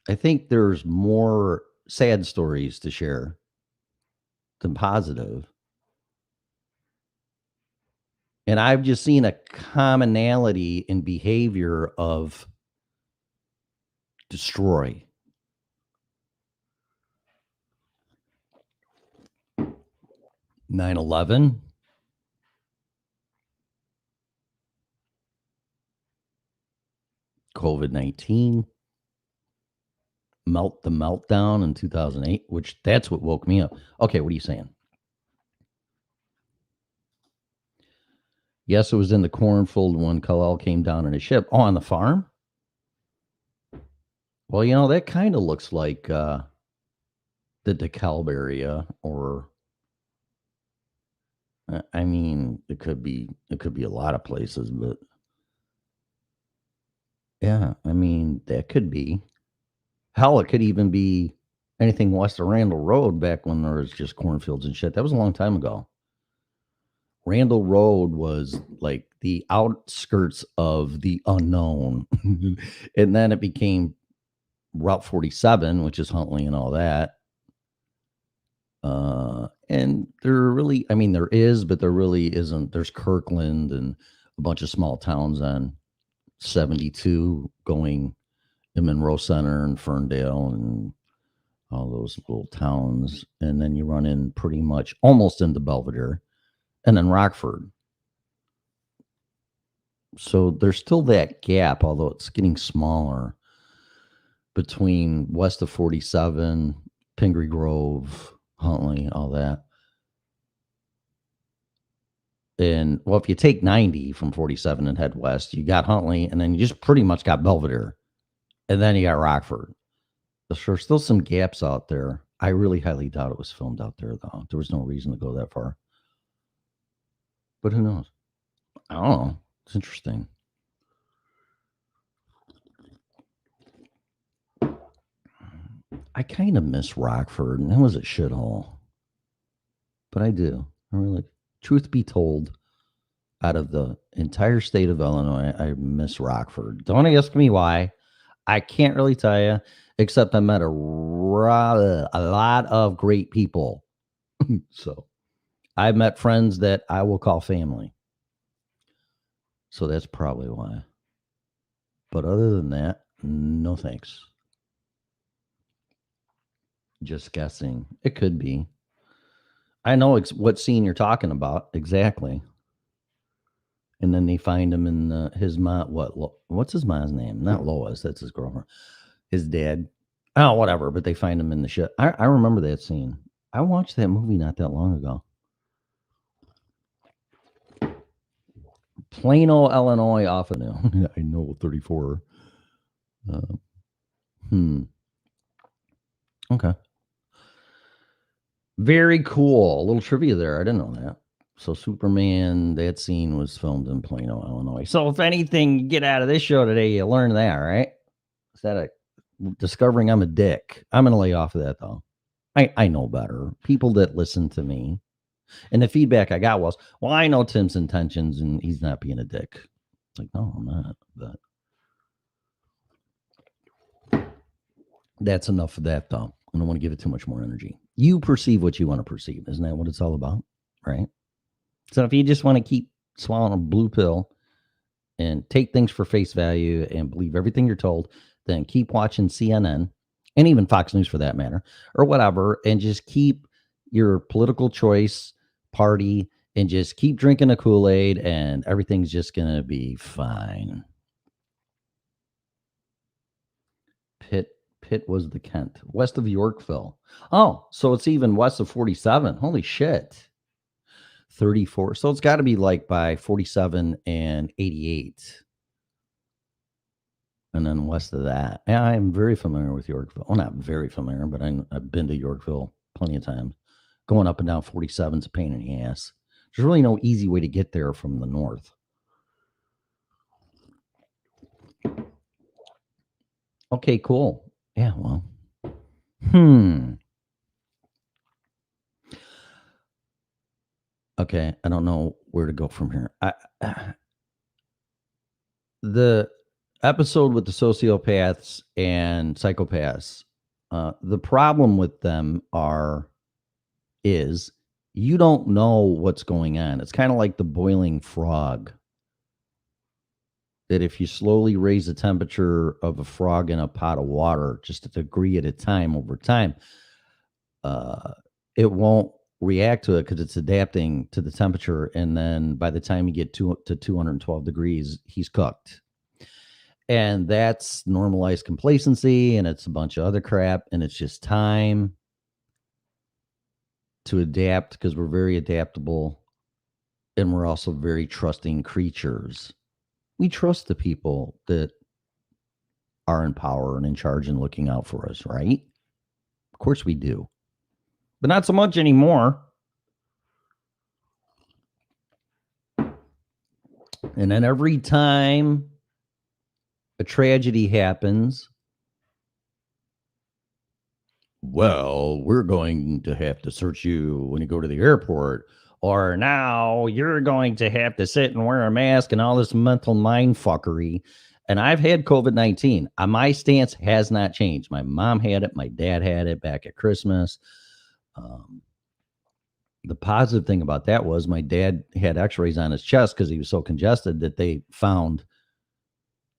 Speaker 10: I think there's more sad stories to share than positive. And I've just seen a commonality in behavior of destroy. (9/11) COVID-19, the meltdown in 2008, which that's what woke me up. Okay, what are you saying? Yes, it was in the cornfield when Kal-El came down in a ship. Oh, on the farm? Well, that kind of looks like the DeKalb area, or I mean, it could be a lot of places, but yeah, I mean, that could be. Hell, it could even be anything west of Randall Road back when there was just cornfields and shit. That was a long time ago. Randall Road was like the outskirts of the unknown. And then it became Route 47, which is Huntley and all that. And there is, but there really isn't. There's Kirkland and a bunch of small towns on 72 going in Monroe Center and Ferndale and all those little towns. And then you run in pretty much almost into Belvedere and then Rockford. So there's still that gap, although it's getting smaller, between west of 47, Pingree Grove, Huntley, all that. And well, if you take 90 from 47 and head west, you got Huntley, and then you just pretty much got Belvedere, and then you got Rockford. There's still some gaps out there. I really highly doubt it was filmed out there, though. There was no reason to go that far. But who knows? I don't know. It's interesting. I kind of miss Rockford, and it was a shithole. But I do. I really, truth be told, out of the entire state of Illinois, I miss Rockford. Don't ask me why. I can't really tell you, except I met a lot of great people. So I've met friends that I will call family. So that's probably why. But other than that, no thanks. Just guessing. It could be. I know what scene you're talking about exactly. And then they find him in his mom. What's his mom's name? Not Lois. That's his girlfriend. His dad. Oh, whatever. But they find him in the shit. I remember that scene. I watched that movie not that long ago. Plano, Illinois, off of now. I know 34. Okay. Very cool. A little trivia there. I didn't know that. So Superman, that scene was filmed in Plano, Illinois. So if anything you get out of this show today, you learn that, right? Is that discovering I'm a dick? I'm going to lay off of that, though. I know better. People that listen to me. And the feedback I got was, well, I know Tim's intentions and he's not being a dick. It's like, no, I'm not. But that's enough of that, though. I don't want to give it too much more energy. You perceive what you want to perceive. Isn't that what it's all about? Right? So if you just want to keep swallowing a blue pill and take things for face value and believe everything you're told, then keep watching CNN and even Fox News for that matter, or whatever, and just keep your political choice party and just keep drinking the Kool-Aid and everything's just going to be fine. Pitt was the Kent, west of Yorkville. Oh, so it's even west of 47. Holy shit. 34. So it's got to be like by 47 and 88. And then west of that. Yeah, I'm very familiar with Yorkville. Well, not very familiar, but I've been to Yorkville plenty of times. Going up and down 47 is a pain in the ass. There's really no easy way to get there from the north. Okay, cool. Yeah, well. Okay, I don't know where to go from here. The episode with the sociopaths and psychopaths, the problem with them is you don't know what's going on. It's kind of like the boiling frog. That if you slowly raise the temperature of a frog in a pot of water, just a degree at a time over time, it won't react to it because it's adapting to the temperature. And then by the time you get to 212 degrees, he's cooked. And that's normalized complacency, and it's a bunch of other crap, and it's just time to adapt because we're very adaptable, and we're also very trusting creatures. We trust the people that are in power and in charge and looking out for us, right? Of course we do. But not so much anymore. And then every time a tragedy happens, well, we're going to have to search you when you go to the airport. Or now you're going to have to sit and wear a mask and all this mental mind fuckery. And I've had COVID-19. My stance has not changed. My mom had it. My dad had it back at Christmas. The positive thing about that was my dad had x-rays on his chest because he was so congested that they found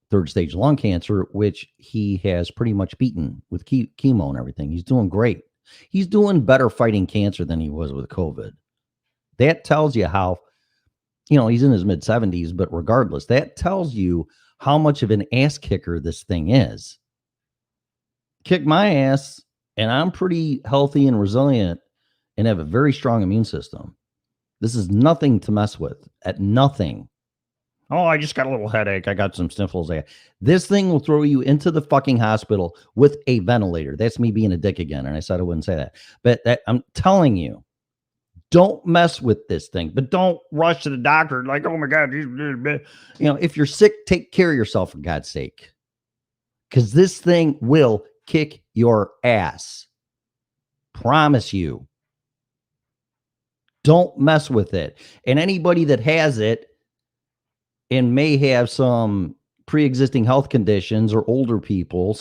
Speaker 10: third stage lung cancer, which he has pretty much beaten with chemo and everything. He's doing great. He's doing better fighting cancer than he was with COVID. That tells you how, he's in his mid 70s, but regardless, that tells you how much of an ass kicker this thing is. Kick my ass, and I'm pretty healthy and resilient and have a very strong immune system. This is nothing to mess with. At nothing. Oh, I just got a little headache. I got some sniffles. This thing will throw you into the fucking hospital with a ventilator. That's me being a dick again. And I said I wouldn't say that. But I'm telling you, don't mess with this thing. But don't rush to the doctor like, oh my God. If you're sick, take care of yourself for God's sake. Because this thing will kick your ass. Promise you. Don't mess with it. And anybody that has it and may have some pre-existing health conditions or older people,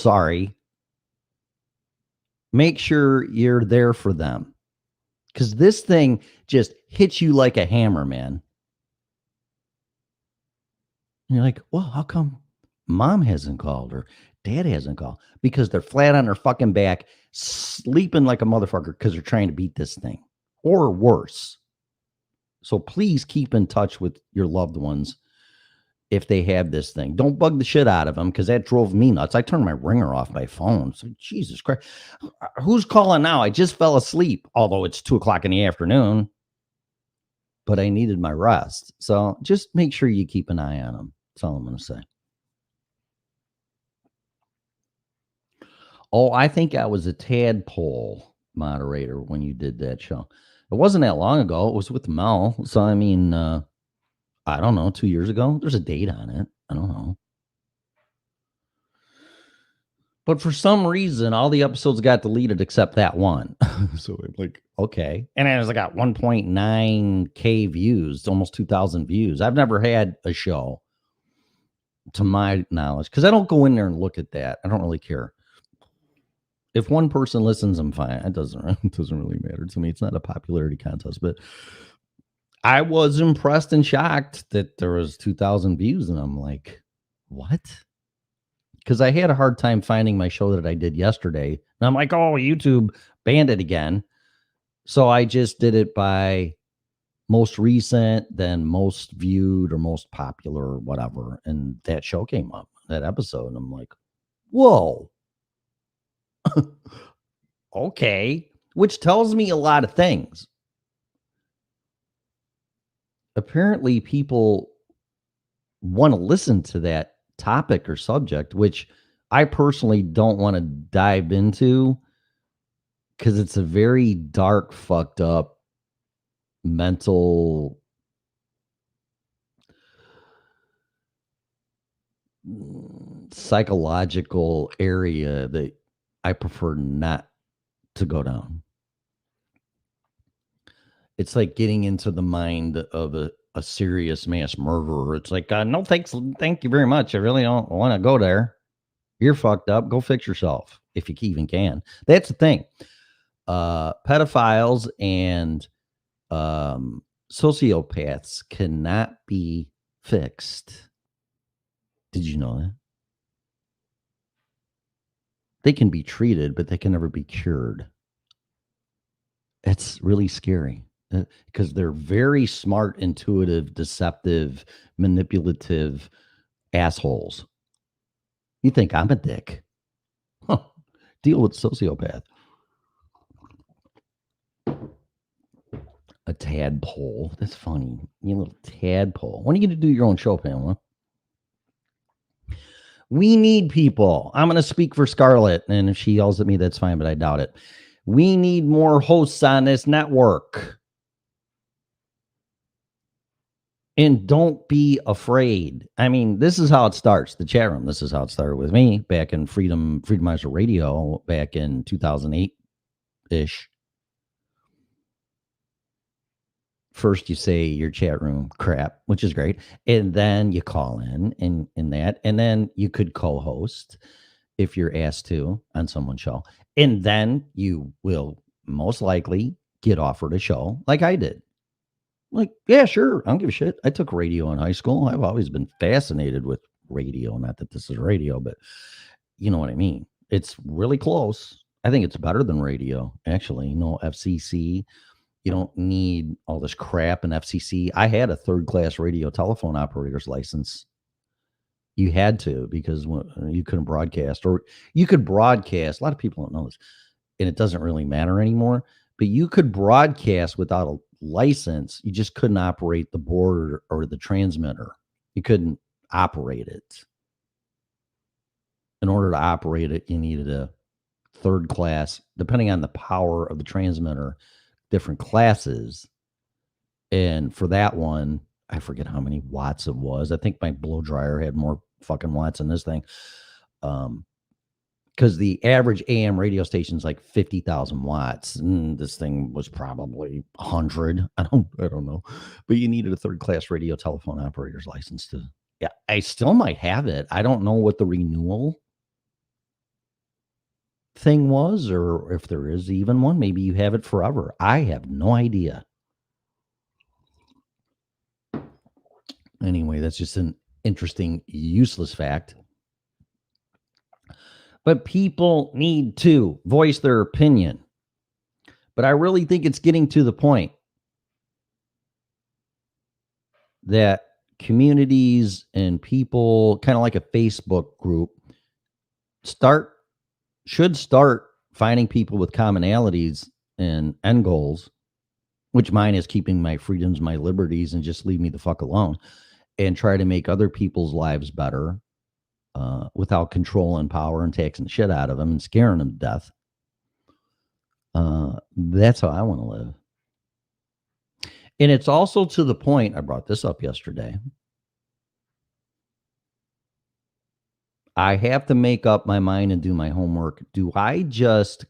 Speaker 10: make sure you're there for them. Because this thing just hits you like a hammer, man. And you're like, well, how come mom hasn't called or dad hasn't called? Because they're flat on their fucking back, sleeping like a motherfucker because they're trying to beat this thing. Or worse. So please keep in touch with your loved ones if they have this thing. Don't bug the shit out of them because that drove me nuts. I turned my ringer off my phone. So Jesus Christ. Who's calling now? I just fell asleep, although it's 2:00 in the afternoon. But I needed my rest. So just make sure you keep an eye on them. That's all I'm going to say. Oh, I think I was a tadpole moderator when you did that show. It wasn't that long ago. It was with Mel. So, I mean, I don't know, 2 years ago. There's a date on it. I don't know. But for some reason, all the episodes got deleted except that one. So I'm like, okay. And I got 1.9K views, almost 2,000 views. I've never had a show, to my knowledge, because I don't go in there and look at that. I don't really care. If one person listens, I'm fine. It doesn't really matter to me. It's not a popularity contest. But I was impressed and shocked that there was 2,000 views. And I'm like, what? Because I had a hard time finding my show that I did yesterday. And I'm like, oh, YouTube banned it again. So I just did it by most recent, then most viewed or most popular or whatever. And that show came up, that episode. And I'm like, whoa. Okay. Which tells me a lot of things. Apparently, people want to listen to that topic or subject, which I personally don't want to dive into because it's a very dark, fucked up mental psychological area that I prefer not to go down. It's like getting into the mind of a serious mass murderer. It's like, no, thanks. Thank you very much. I really don't want to go there. You're fucked up. Go fix yourself if you even can. That's the thing. Pedophiles and sociopaths cannot be fixed. Did you know that? They can be treated, but they can never be cured. It's really scary. Because they're very smart, intuitive, deceptive, manipulative assholes. You think I'm a dick? Huh. Deal with sociopath. A tadpole. That's funny. You little tadpole. When are you going to do your own show, Pamela? We need people. I'm going to speak for Scarlett, and if she yells at me, that's fine, but I doubt it. We need more hosts on this network. And don't be afraid. I mean, this is how it starts. The chat room. This is how it started with me back in Freedomizer Radio back in 2008-ish. First, you say your chat room crap, which is great. And then you call in that. And then you could co-host if you're asked to on someone's show. And then you will most likely get offered a show like I did. Like, yeah, sure. I don't give a shit. I took radio in high school. I've always been fascinated with radio. Not that this is radio, but you know what I mean. It's really close. I think it's better than radio, actually. No FCC. You don't need all this crap in FCC. I had a third-class radio telephone operator's license. You had to because you couldn't broadcast. Or you could broadcast. A lot of people don't know this, and it doesn't really matter anymore. But you could broadcast without a license. You just couldn't operate the board or the transmitter. You couldn't operate it. In order to operate it, you needed a third class, depending on the power of the transmitter, different classes. And for that one, I forget how many watts it was. I think my blow dryer had more fucking watts than this thing. Because the average AM radio station is like 50,000 watts. And this thing was probably 100. I don't know. But you needed a third class radio telephone operator's license to. Yeah, I still might have it. I don't know what the renewal thing was, or if there is even one. Maybe you have it forever. I have no idea. Anyway, that's just an interesting, useless fact. But people need to voice their opinion. But I really think it's getting to the point that communities and people, kind of like a Facebook group, should start finding people with commonalities and end goals, which mine is keeping my freedoms, my liberties, and just leave me the fuck alone, and try to make other people's lives better. Without control and power and taxing the shit out of them and scaring them to death. That's how I want to live. And it's also to the point, I brought this up yesterday. I have to make up my mind and do my homework. Do I just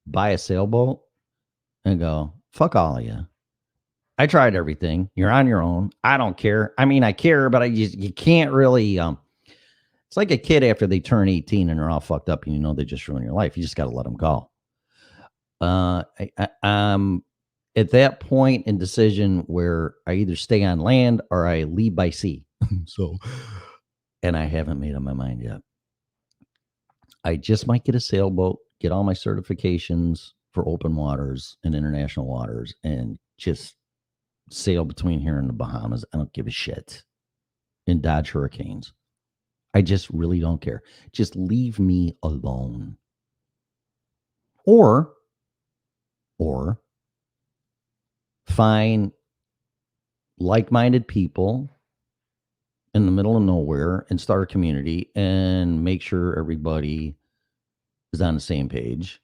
Speaker 10: buy a sailboat and go, fuck all of you? I tried everything. You're on your own. I don't care. I mean, I care, but you can't really. It's like a kid after they turn 18 and they're all fucked up and you know they just ruined your life. You just got to let them go. I'm at that point in decision where I either stay on land or I leave by sea. And I haven't made up my mind yet. I just might get a sailboat, get all my certifications for open waters and international waters, and just sail between here and the Bahamas. I don't give a shit. And dodge hurricanes. I just really don't care. Just leave me alone. Or find like-minded people in the middle of nowhere and start a community and make sure everybody is on the same page.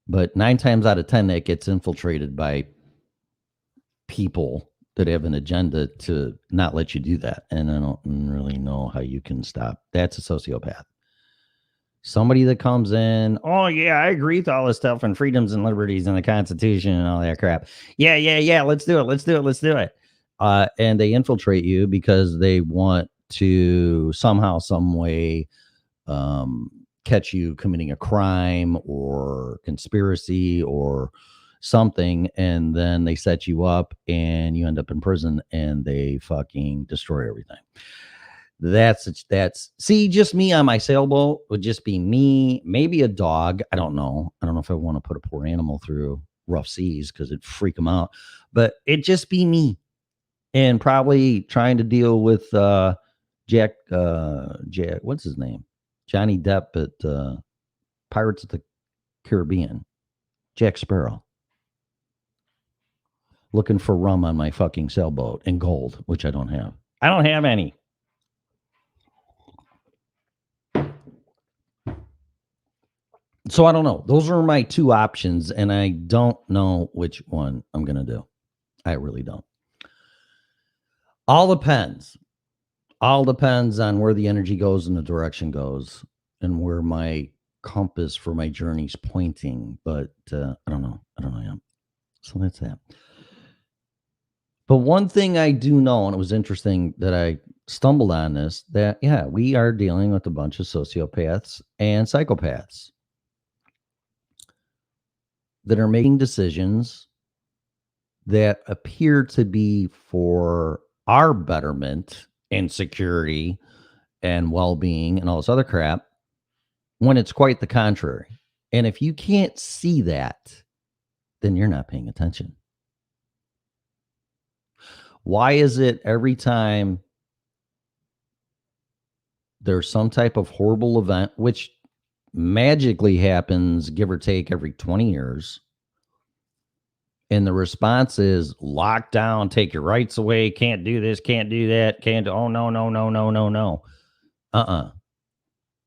Speaker 10: But 9 times out of 10, that gets infiltrated by people that have an agenda to not let you do that. And I don't really know how you can stop. That's a sociopath. Somebody that comes in, oh, yeah, I agree with all this stuff and freedoms and liberties and the Constitution and all that crap. Yeah. Let's do it. And they infiltrate you because they want to somehow, some way catch you committing a crime or conspiracy or something. And then they set you up and you end up in prison and they fucking destroy everything. That's see, just me on my sailboat would just be me, maybe a dog. I don't know if I want to put a poor animal through rough seas because it'd freak them out, but it'd just be me. And probably trying to deal with Jack, what's his name? Johnny Depp at Pirates of the Caribbean. Jack Sparrow. Looking for rum on my fucking sailboat and gold, which I don't have. I don't have any. So I don't know. Those are my 2 options, and I don't know which one I'm going to do. I really don't. All depends. All depends on where the energy goes and the direction goes and where my compass for my journey's pointing. But I don't know yet. So that's that. But one thing I do know, and it was interesting that I stumbled on this, that, yeah, we are dealing with a bunch of sociopaths and psychopaths that are making decisions that appear to be for our betterment and security and well-being and all this other crap, when it's quite the contrary. And if you can't see that, then you're not paying attention. Why is it every time there's some type of horrible event, which magically happens, give or take, every 20 years, and the response is lockdown, take your rights away, can't do this, can't do that, can't do, oh, no.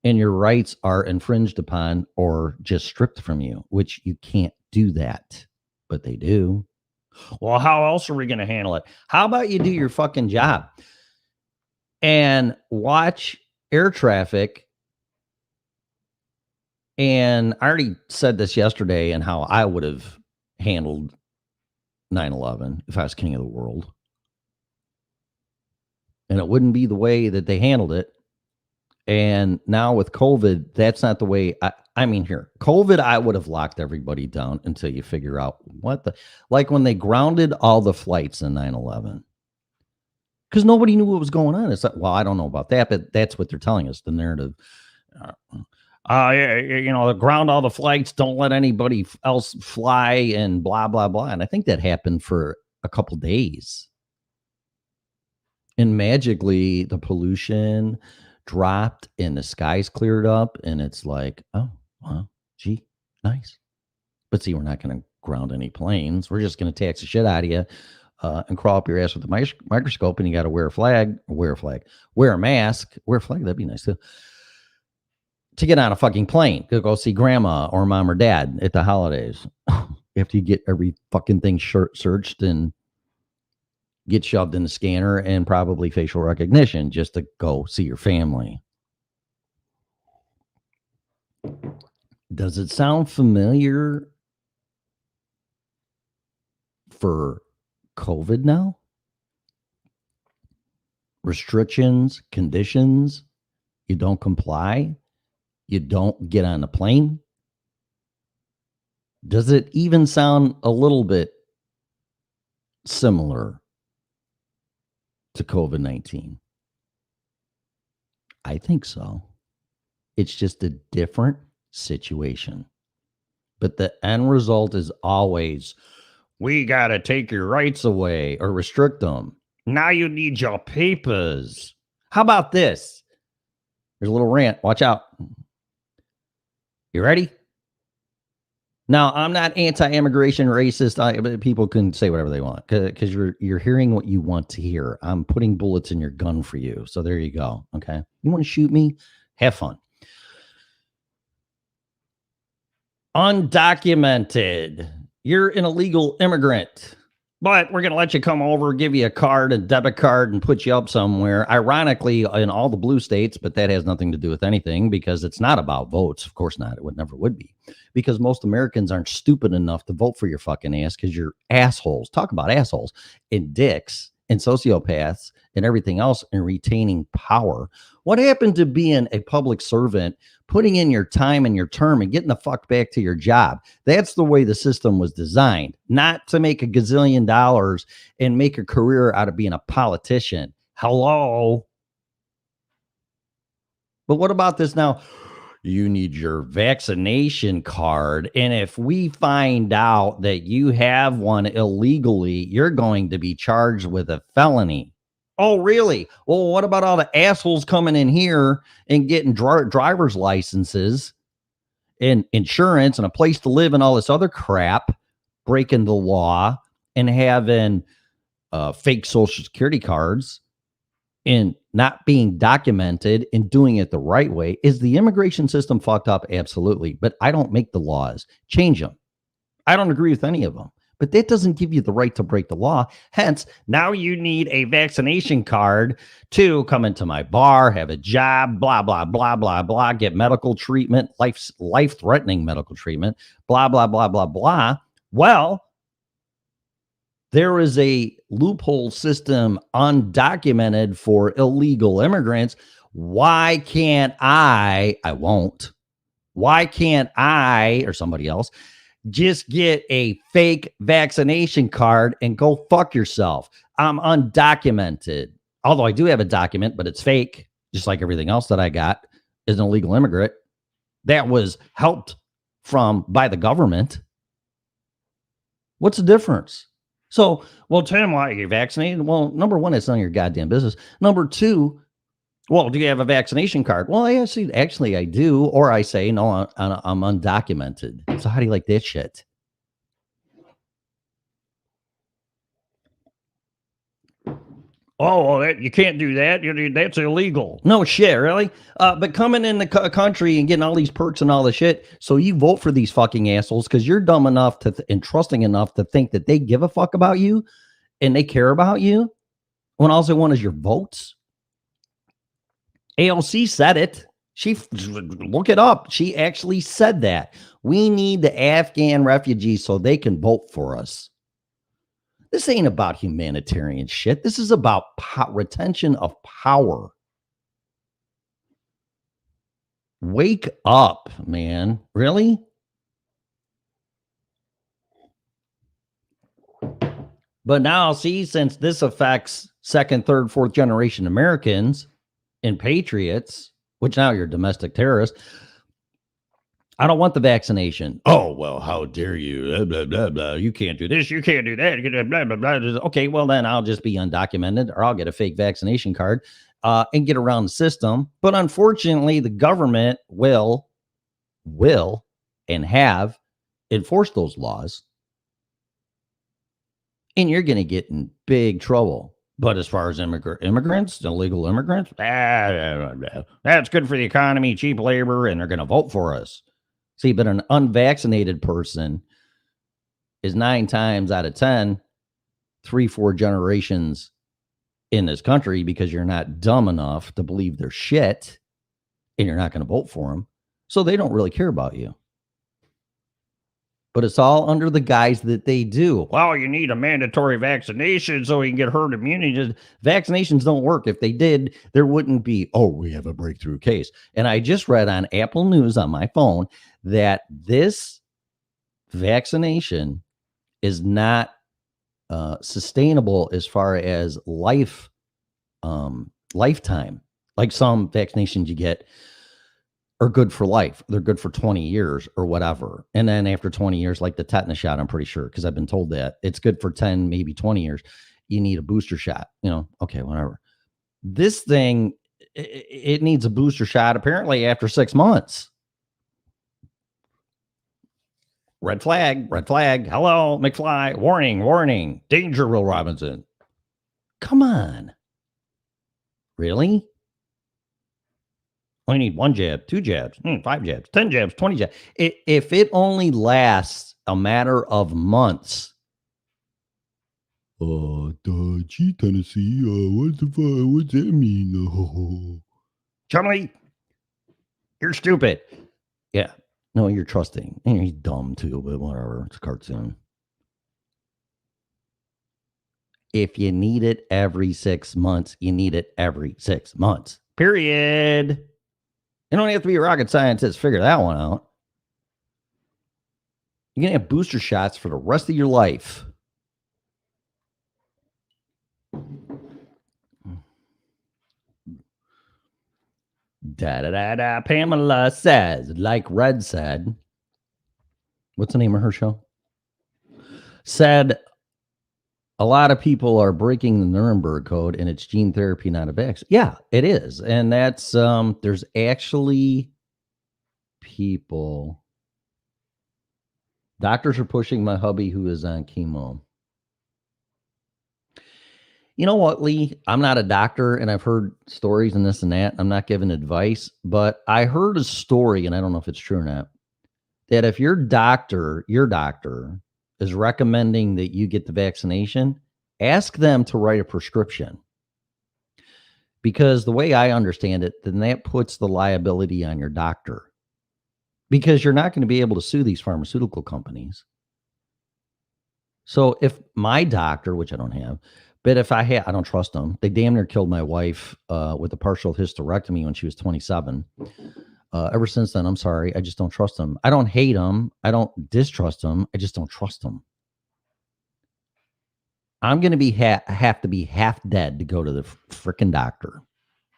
Speaker 10: And your rights are infringed upon or just stripped from you, which you can't do that, but they do. Well, how else are we going to handle it? How about you do your fucking job and watch air traffic? And I already said this yesterday and how I would have handled 9/11 if I was king of the world. And it wouldn't be the way that they handled it. And now with COVID, that's not the way. I mean, here, COVID, I would have locked everybody down until you figure out like when they grounded all the flights in 9/11. Because nobody knew what was going on. It's like, well, I don't know about that, but that's what they're telling us, the narrative. Ground all the flights, don't let anybody else fly and blah, blah, blah. And I think that happened for a couple days. And magically, the pollution dropped and the skies cleared up. And it's like, oh, well, gee, nice. But see, we're not going to ground any planes. We're just going to tax the shit out of you and crawl up your ass with a microscope. And you got to wear a mask, wear a flag. That'd be nice too. to get on a fucking plane to go see grandma or mom or dad at the holidays. After you get every fucking thing searched and get shoved in the scanner and probably facial recognition just to go see your family. Does it sound familiar for COVID now? Restrictions, conditions, you don't comply, you don't get on the plane. Does it even sound a little bit similar to COVID-19? I think so. It's just a different situation. But the end result is always, we got to take your rights away or restrict them. Now you need your papers. How about this? There's a little rant. Watch out. You ready? Now, I'm not anti-immigration, racist. People can say whatever they want because you're hearing what you want to hear. I'm putting bullets in your gun for you. So there you go. Okay. You want to shoot me? Have fun. Undocumented. You're an illegal immigrant, but we're going to let you come over, give you a card, a debit card, and put you up somewhere. Ironically, in all the blue states, but that has nothing to do with anything because it's not about votes. Of course not. It never would be. Because most Americans aren't stupid enough to vote for your fucking ass because you're assholes. Talk about assholes and dicks and sociopaths and everything else and retaining power. What happened to being a public servant, putting in your time and your term and getting the fuck back to your job? That's the way the system was designed, not to make a gazillion dollars and make a career out of being a politician. Hello. But what about this now? You need your vaccination card. And if we find out that you have one illegally, you're going to be charged with a felony. Oh, really? Well, what about all the assholes coming in here and getting driver's licenses and insurance and a place to live and all this other crap, breaking the law and having fake social security cards and not being documented and doing it the right way? Is the immigration system fucked up? Absolutely. But I don't make the laws. Change them. I don't agree with any of them. But that doesn't give you the right to break the law. Hence, now you need a vaccination card to come into my bar, have a job, blah, blah, blah, blah, blah, get medical treatment, life-threatening medical treatment, blah, blah, blah, blah, blah. Well, there is a loophole system undocumented for illegal immigrants. Why can't I won't. Why can't I or somebody else just get a fake vaccination card and go fuck yourself? I'm undocumented. Although I do have a document, but it's fake, just like everything else that I got as an illegal immigrant that was helped from by the government. What's the difference? So, well, Tim, why are you vaccinated? Well, number one, it's none of your goddamn business. Number two, well, do you have a vaccination card? Well, actually I do. Or I say, no, I'm undocumented. So how do you like that shit? Oh, well, you can't do that. That's illegal. No shit, really? But coming in the country and getting all these perks and all the shit, so you vote for these fucking assholes because you're dumb enough to and trusting enough to think that they give a fuck about you and they care about you when all they want is your votes. AOC said it. Look it up. She actually said that. We need the Afghan refugees so they can vote for us. This ain't about humanitarian shit. This is about retention of power. Wake up, man. Really? But now, see, since this affects second, third, fourth generation Americans and patriots, which now you're domestic terrorists, I don't want the vaccination. Oh, well, how dare you? Blah, blah, blah, blah. You can't do this. You can't do that. Blah, blah, blah. Okay, well, then I'll just be undocumented or I'll get a fake vaccination card and get around the system. But unfortunately, the government will and have enforced those laws. And you're going to get in big trouble But as far as immigrants, illegal immigrants, that's good for the economy, cheap labor, and they're going to vote for us. See, but an unvaccinated person is 9 times out of 10, 3-4 generations in this country because you're not dumb enough to believe they're shit and you're not going to vote for them. So they don't really care about you. But it's all under the guise that they do. Well, you need a mandatory vaccination so you can get herd immunity. Vaccinations don't work. If they did, there wouldn't be, oh, we have a breakthrough case. And I just read on Apple News on my phone that this vaccination is not sustainable as far as lifetime. Like some vaccinations you get are good for life. They're good for 20 years or whatever. And then after 20 years, like the tetanus shot, I'm pretty sure, because I've been told that it's good for 10, maybe 20 years. You need a booster shot, okay, whatever. This thing, it needs a booster shot apparently after 6 months. Red flag. Hello, McFly. Warning. Danger, Will Robinson. Come on. Really? I need 1 jab, 2 jabs, 5 jabs, 10 jabs, 20 jabs. If it only lasts a matter of months. Tennessee, what's that mean? Charlie, you're stupid. Yeah. No, you're trusting. And he's dumb too, but whatever. It's a cartoon. If you need it every 6 months, you need it every 6 months. Period. You don't have to be a rocket scientist to figure that one out. You're going to have booster shots for the rest of your life. Pamela says, like Red said, what's the name of her show? Said, a lot of people are breaking the Nuremberg Code and it's gene therapy, not a vaccine. Yeah, it is. And that's, there's actually people, doctors are pushing my hubby who is on chemo. You know what, Lee? I'm not a doctor and I've heard stories and this and that. I'm not giving advice, but I heard a story, and I don't know if it's true or not, that if your doctor is recommending that you get the vaccination, ask them to write a prescription. Because the way I understand it, then that puts the liability on your doctor. Because you're not going to be able to sue these pharmaceutical companies. So if my doctor, which I don't have, but if I don't trust them. They damn near killed my wife with a partial hysterectomy when she was 27. Ever since then, I'm sorry. I just don't trust them. I don't hate them. I don't distrust them. I just don't trust them. I'm going to have to be half dead to go to the freaking doctor.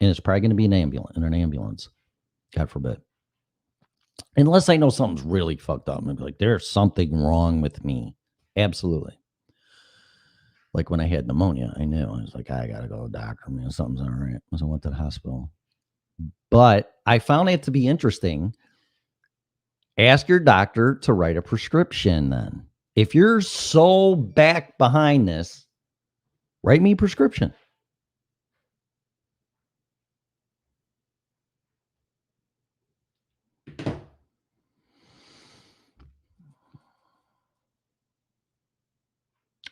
Speaker 10: And it's probably going to be in an ambulance. God forbid. Unless I know something's really fucked up. I'm like, there's something wrong with me. Absolutely. Like when I had pneumonia, I knew. I was like, I got to go to the doctor. Man, something's not right. So I went to the hospital. But I found it to be interesting. Ask your doctor to write a prescription then. If you're so back behind this, write me a prescription.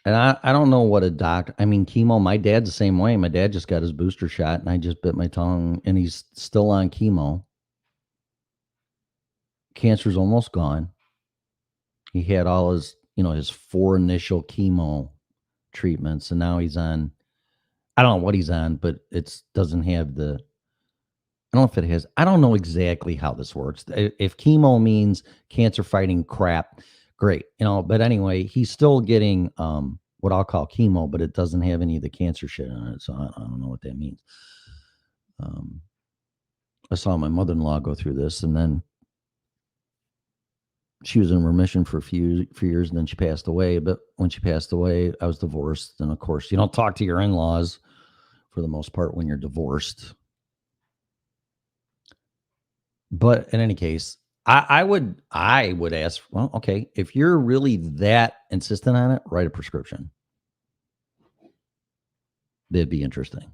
Speaker 10: And I don't know what a doctor, chemo, my dad's the same way. My dad just got his booster shot and I just bit my tongue and he's still on chemo. Cancer's almost gone. He had all his, his 4 initial chemo treatments and now he's on, I don't know what he's on, but it doesn't have the, I don't know if it has, I don't know exactly how this works. If chemo means cancer fighting crap, great, but anyway, he's still getting what I'll call chemo, but it doesn't have any of the cancer shit on it. So I don't know what that means. I saw my mother-in-law go through this and then she was in remission for a few years and then she passed away. But when she passed away, I was divorced. And of course, you don't talk to your in-laws for the most part when you're divorced. But in any case, I would ask, well, okay, if you're really that insistent on it, write a prescription. That'd be interesting.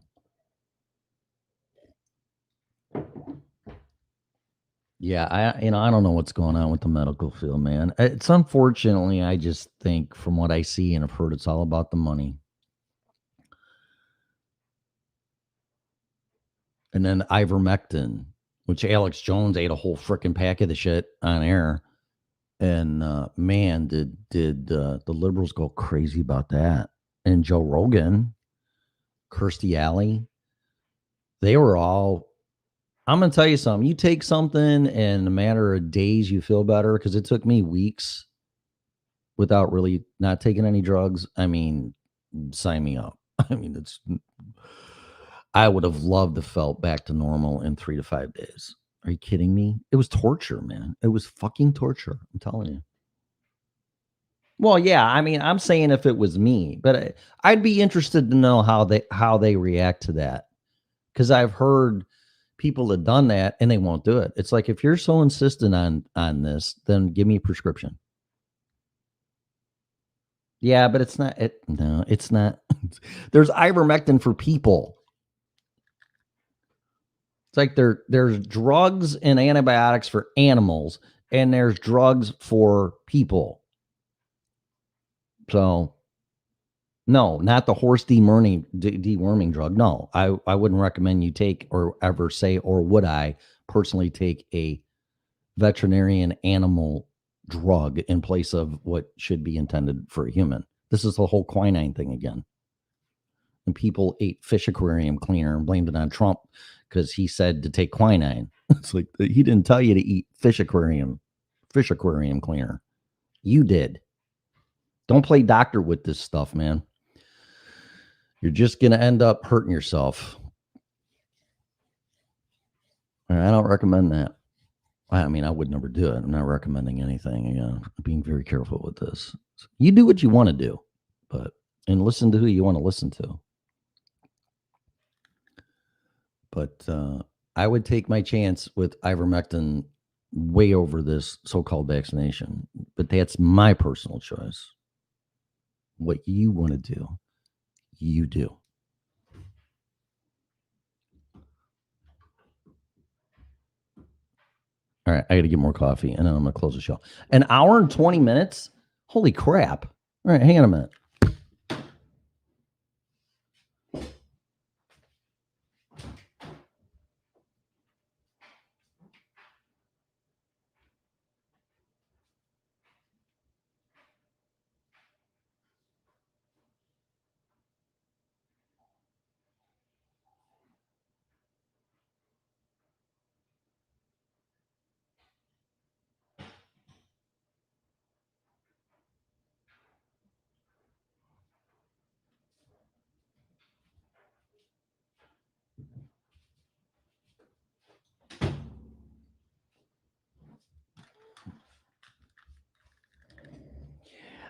Speaker 10: Yeah, I don't know what's going on with the medical field, man. It's unfortunately, I just think from what I see and have heard, it's all about the money. And then ivermectin, which Alex Jones ate a whole freaking pack of the shit on air. And man, did the liberals go crazy about that. And Joe Rogan, Kirstie Alley, they were all, I'm going to tell you something. You take something and in a matter of days, you feel better, because it took me weeks without really not taking any drugs. I mean, sign me up. I mean, I would have loved to felt back to normal in 3 to 5 days. Are you kidding me? It was torture, man. It was fucking torture. I'm telling you. Well, yeah. I mean, I'm saying if it was me, but I'd be interested to know how they react to that, because I've heard people have done that and they won't do it. It's like, if you're so insistent on this, then give me a prescription. Yeah, but it's not. No, it's not. There's ivermectin for people. It's like there's drugs and antibiotics for animals, and there's drugs for people. So, no, not the horse deworming drug. No, I wouldn't recommend you take, or ever say, or would I personally take a veterinarian animal drug in place of what should be intended for a human. This is the whole quinine thing again. And people ate fish aquarium cleaner and blamed it on Trump because he said to take quinine. It's like, he didn't tell you to eat fish aquarium cleaner. You did. Don't play doctor with this stuff, man. You're just going to end up hurting yourself. I don't recommend that. I mean, I would never do it. I'm not recommending anything. Again, I'm being very careful with this. You do what you want to do, and listen to who you want to listen to. But I would take my chance with ivermectin way over this so-called vaccination. But that's my personal choice. What you want to do, you do. All right, I got to get more coffee, and then I'm going to close the show. An hour and 20 minutes? Holy crap. All right, hang on a minute.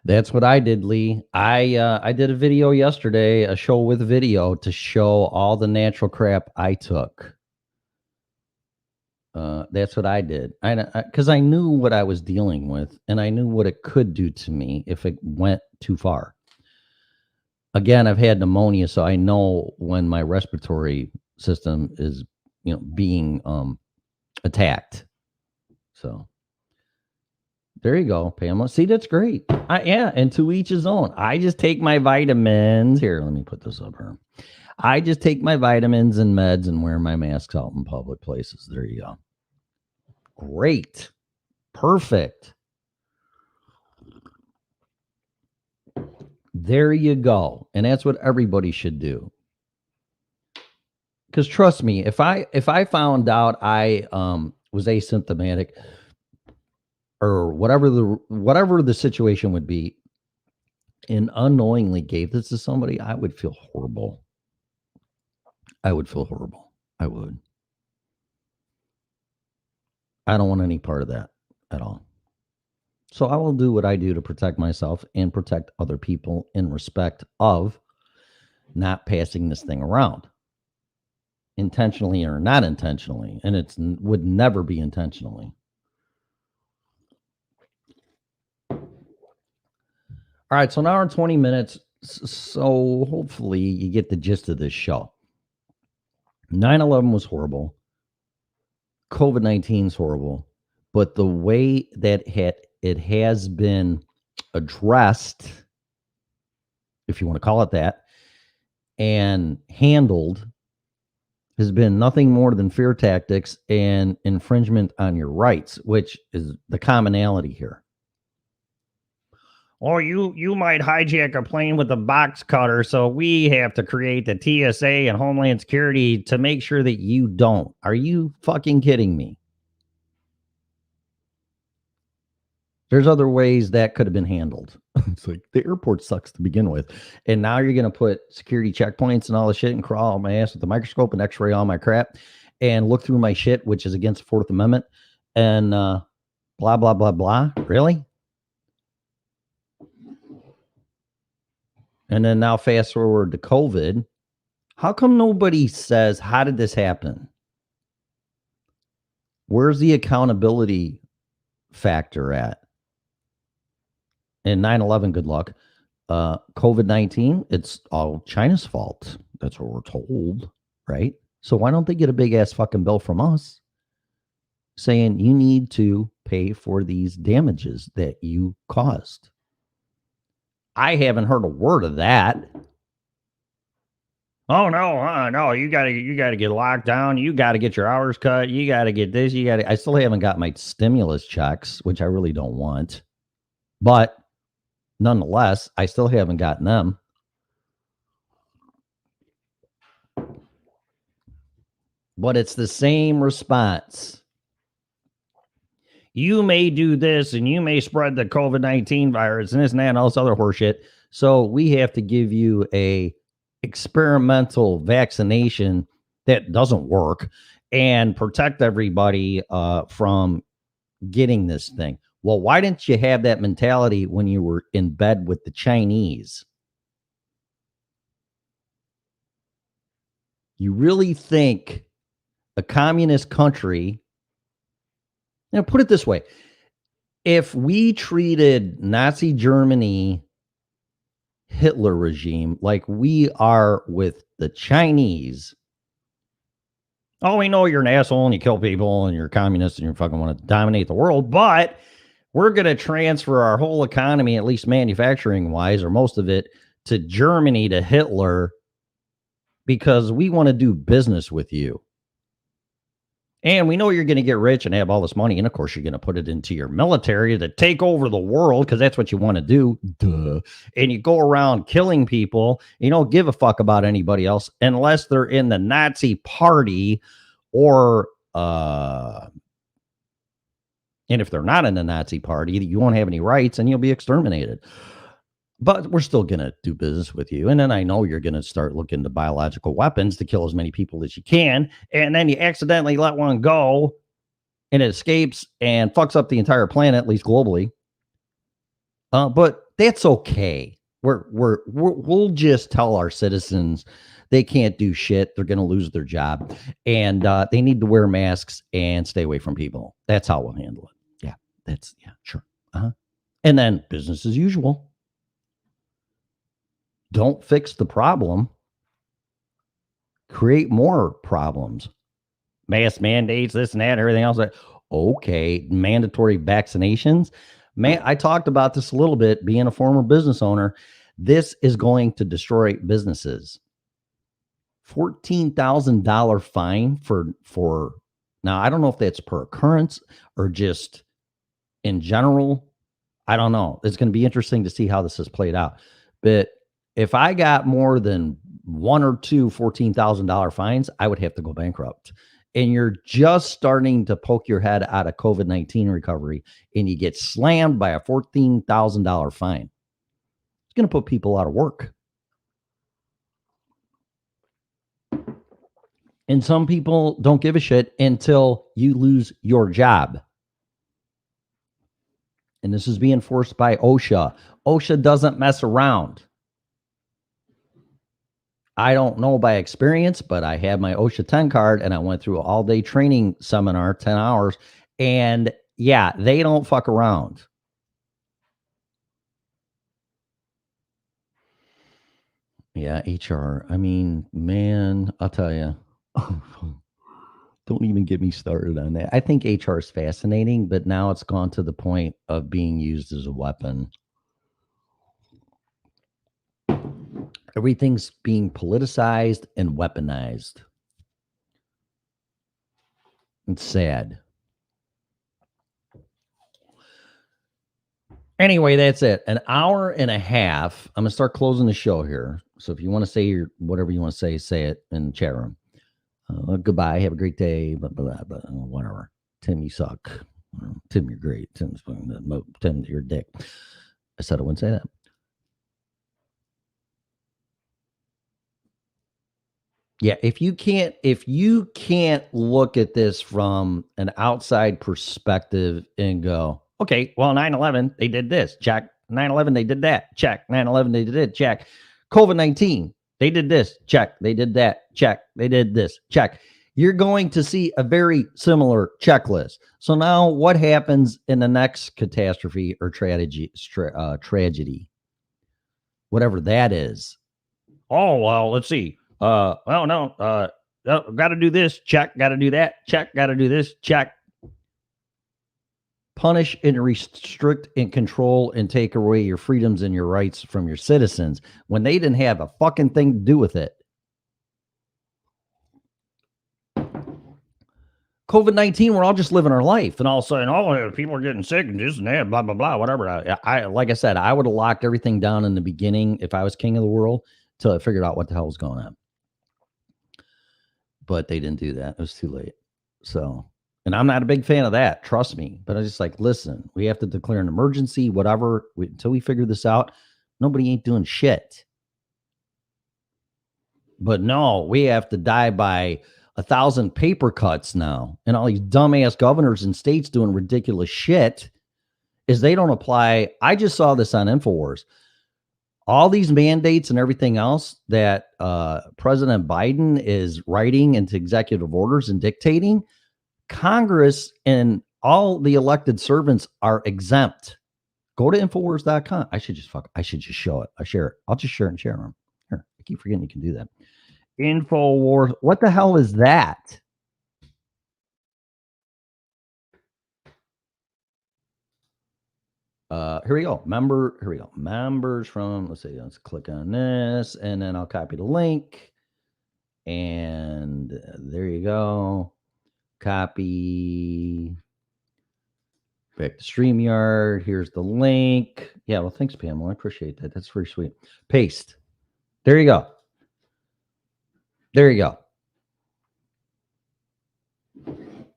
Speaker 10: That's what I did, Lee. I did a video yesterday, a show with video, to show all the natural crap I took. That's what I did. Because I knew what I was dealing with, and I knew what it could do to me if it went too far. Again, I've had pneumonia, so I know when my respiratory system is, being attacked. So there you go, Pamela. See, that's great. And to each his own. I just take my vitamins. Here, let me put this up here. I just take my vitamins and meds and wear my masks out in public places. There you go. Great. Perfect. There you go. And that's what everybody should do. Because trust me, if I found out I was asymptomatic, or whatever the situation would be, and unknowingly gave this to somebody, I would feel horrible. I would feel horrible. I would. I don't want any part of that at all. So I will do what I do to protect myself and protect other people in respect of not passing this thing around, intentionally or not intentionally. And it would never be intentionally. All right, so an hour and 20 minutes. So hopefully you get the gist of this show. 9/11 was horrible. COVID-19 is horrible. But the way that it has been addressed, if you want to call it that, and handled has been nothing more than fear tactics and infringement on your rights, which is the commonality here. Or you might hijack a plane with a box cutter, so we have to create the TSA and Homeland Security to make sure that you don't. Are you fucking kidding me? There's other ways that could have been handled. It's like the airport sucks to begin with. And now you're going to put security checkpoints and all the shit and crawl on my ass with the microscope and x-ray all my crap and look through my shit, which is against the Fourth Amendment and blah, blah, blah, blah. Really? And then now fast forward to COVID. How come nobody says, how did this happen? Where's the accountability factor at? And 9/11, good luck. COVID-19, it's all China's fault. That's what we're told, right? So why don't they get a big ass fucking bill from us saying you need to pay for these damages that you caused? I haven't heard a word of that. Oh no, no, you gotta get locked down. You gotta get your hours cut. You gotta get this. I still haven't got my stimulus checks, which I really don't want. But nonetheless, I still haven't gotten them. But it's the same response. You may do this and you may spread the COVID-19 virus and this and that and all this other horseshit. So we have to give you a experimental vaccination that doesn't work and protect everybody from getting this thing. Well, why didn't you have that mentality when you were in bed with the Chinese? You really think a communist country, put it this way, if we treated Nazi Germany, Hitler regime like we are with the Chinese, oh, we know you're an asshole and you kill people and you're communist and you fucking want to dominate the world, but we're going to transfer our whole economy, at least manufacturing wise, or most of it, to Germany, to Hitler, because we want to do business with you. And we know you're going to get rich and have all this money. And of course, you're going to put it into your military to take over the world because that's what you want to do. Duh. And you go around killing people. You don't give a fuck about anybody else unless they're in the Nazi party or, and if they're not in the Nazi party, you won't have any rights and you'll be exterminated. But we're still going to do business with you. And then I know you're going to start looking to biological weapons to kill as many people as you can. And then you accidentally let one go and it escapes and fucks up the entire planet, at least globally. But that's okay. We'll just tell our citizens they can't do shit. They're going to lose their job and they need to wear masks and stay away from people. That's how we'll handle it. Yeah, sure. And then business as usual. Don't fix the problem. Create more problems. Mask mandates, this and that, and everything else. Okay, mandatory vaccinations. Man, I talked about this a little bit, being a former business owner. This is going to destroy businesses. $14,000 fine for now, I don't know if that's per occurrence or just in general. I don't know. It's going to be interesting to see how this is played out. But if I got more than one or two $14,000 fines, I would have to go bankrupt. And you're just starting to poke your head out of COVID-19 recovery and you get slammed by a $14,000 fine. It's going to put people out of work. And some people don't give a shit until you lose your job. And this is being forced by OSHA. OSHA doesn't mess around. I don't know by experience, but I have my OSHA 10 card and I went through an all-day training seminar, 10 hours. And yeah, they don't fuck around. Yeah, HR. I mean, man, I'll tell you. Don't even get me started on that. I think HR is fascinating, but now it's gone to the point of being used as a weapon. Everything's being politicized and weaponized. It's sad. Anyway, that's it. An hour and a half. I'm going to start closing the show here. So if you want to say whatever you want to say it in the chat room. Goodbye. Have a great day. Blah, blah, blah, blah, whatever. Tim, you suck. Tim, you're great. Tim, you're a dick. I said I wouldn't say that. Yeah, if you can't look at this from an outside perspective and go, okay, well, 9/11, they did this. Check. 9/11, they did that. Check. 9/11, they did it. Check. COVID-19, they did this. Check. They did that. Check. They did this. Check. You're going to see a very similar checklist. So now what happens in the next catastrophe or tragedy, whatever that is? Oh, well, let's see. Got to do this. Check. Got to do that. Check. Got to do this. Check. Punish and restrict and control and take away your freedoms and your rights from your citizens when they didn't have a fucking thing to do with it. COVID-19, we're all just living our life, and all of a sudden, oh, people are getting sick and this and that, blah, blah, blah, whatever. I like I said, I would have locked everything down in the beginning if I was king of the world till I figured out what the hell was going on. But they didn't do that. It was too late. So, and I'm not a big fan of that. Trust me. But I was just like, listen, we have to declare an emergency, whatever. Until we figure this out, nobody ain't doing shit. But no, we have to die by 1,000 paper cuts now. And all these dumbass governors and states doing ridiculous shit is they don't apply. I just saw this on InfoWars. All these mandates and everything else that President Biden is writing into executive orders and dictating, Congress and all the elected servants are exempt. Go to Infowars.com. I should just show it. I share it. I'll just share it and share them. Here, I keep forgetting you can do that. Infowars. What the hell is that? Here we go. Here we go. Members from, let's see, let's click on this and then I'll copy the link. And there you go. Copy. Back to StreamYard. Here's the link. Yeah, well, thanks, Pamela. I appreciate that. That's very sweet. Paste. There you go. There you go.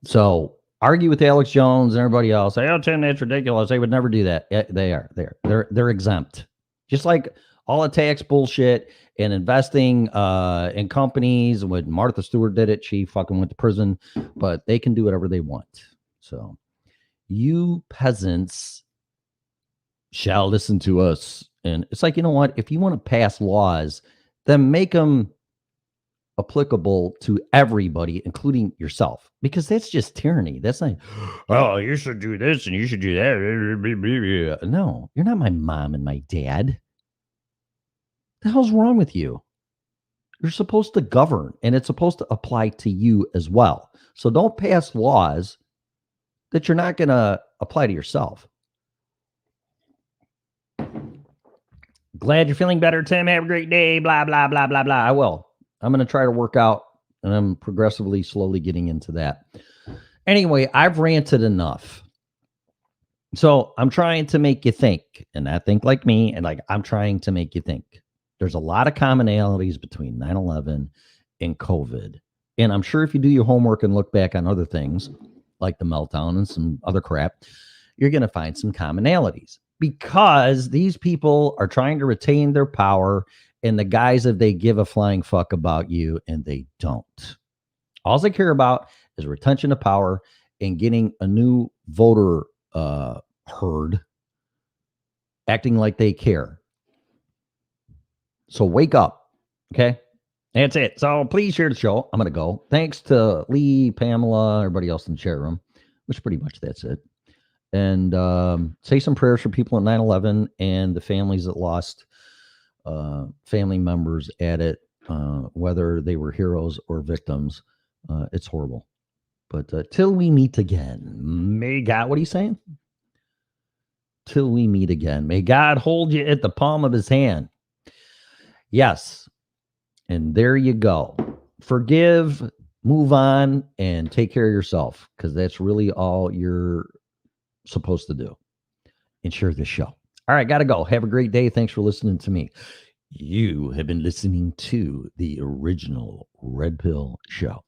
Speaker 10: So argue with Alex Jones and everybody else. Say, oh, Tim, that's ridiculous. They would never do that. Yeah, they are. They're exempt. Just like all the tax bullshit and investing in companies. When Martha Stewart did it, she fucking went to prison. But they can do whatever they want. So you peasants shall listen to us. And it's like, you know what? If you want to pass laws, then make them applicable to everybody, including yourself, because that's just tyranny. That's not, oh, you should do this and you should do that. No, you're not my mom and my dad. The hell's wrong with you? You're supposed to govern, and it's supposed to apply to you as well. So don't pass laws that you're not going to apply to yourself. Glad you're feeling better, Tim. Have a great day. Blah, blah, blah, blah, blah. I will. I'm going to try to work out, and I'm progressively, slowly getting into that. Anyway, I've ranted enough. So I'm trying to make you think, and not think like me, and like I'm trying to make you think. There's a lot of commonalities between 9/11 and COVID. And I'm sure if you do your homework and look back on other things, like the meltdown and some other crap, you're going to find some commonalities. Because these people are trying to retain their power in the guise of they give a flying fuck about you, and they don't. All they care about is retention of power and getting a new voter herd acting like they care. So wake up, okay? That's it. So please share the show. I'm going to go. Thanks to Lee, Pamela, everybody else in the chat room, which pretty much that's it. And say some prayers for people at 9/11 and the families that lost family members at it, whether they were heroes or victims. It's horrible. But till we meet again, may God, what are you saying? Till we meet again, may God hold you at the palm of his hand. Yes. And there you go. Forgive, move on, and take care of yourself, because that's really all you're supposed to do. And share this show. All right, got to go. Have a great day. Thanks for listening to me. You have been listening to the original Red Pill Show.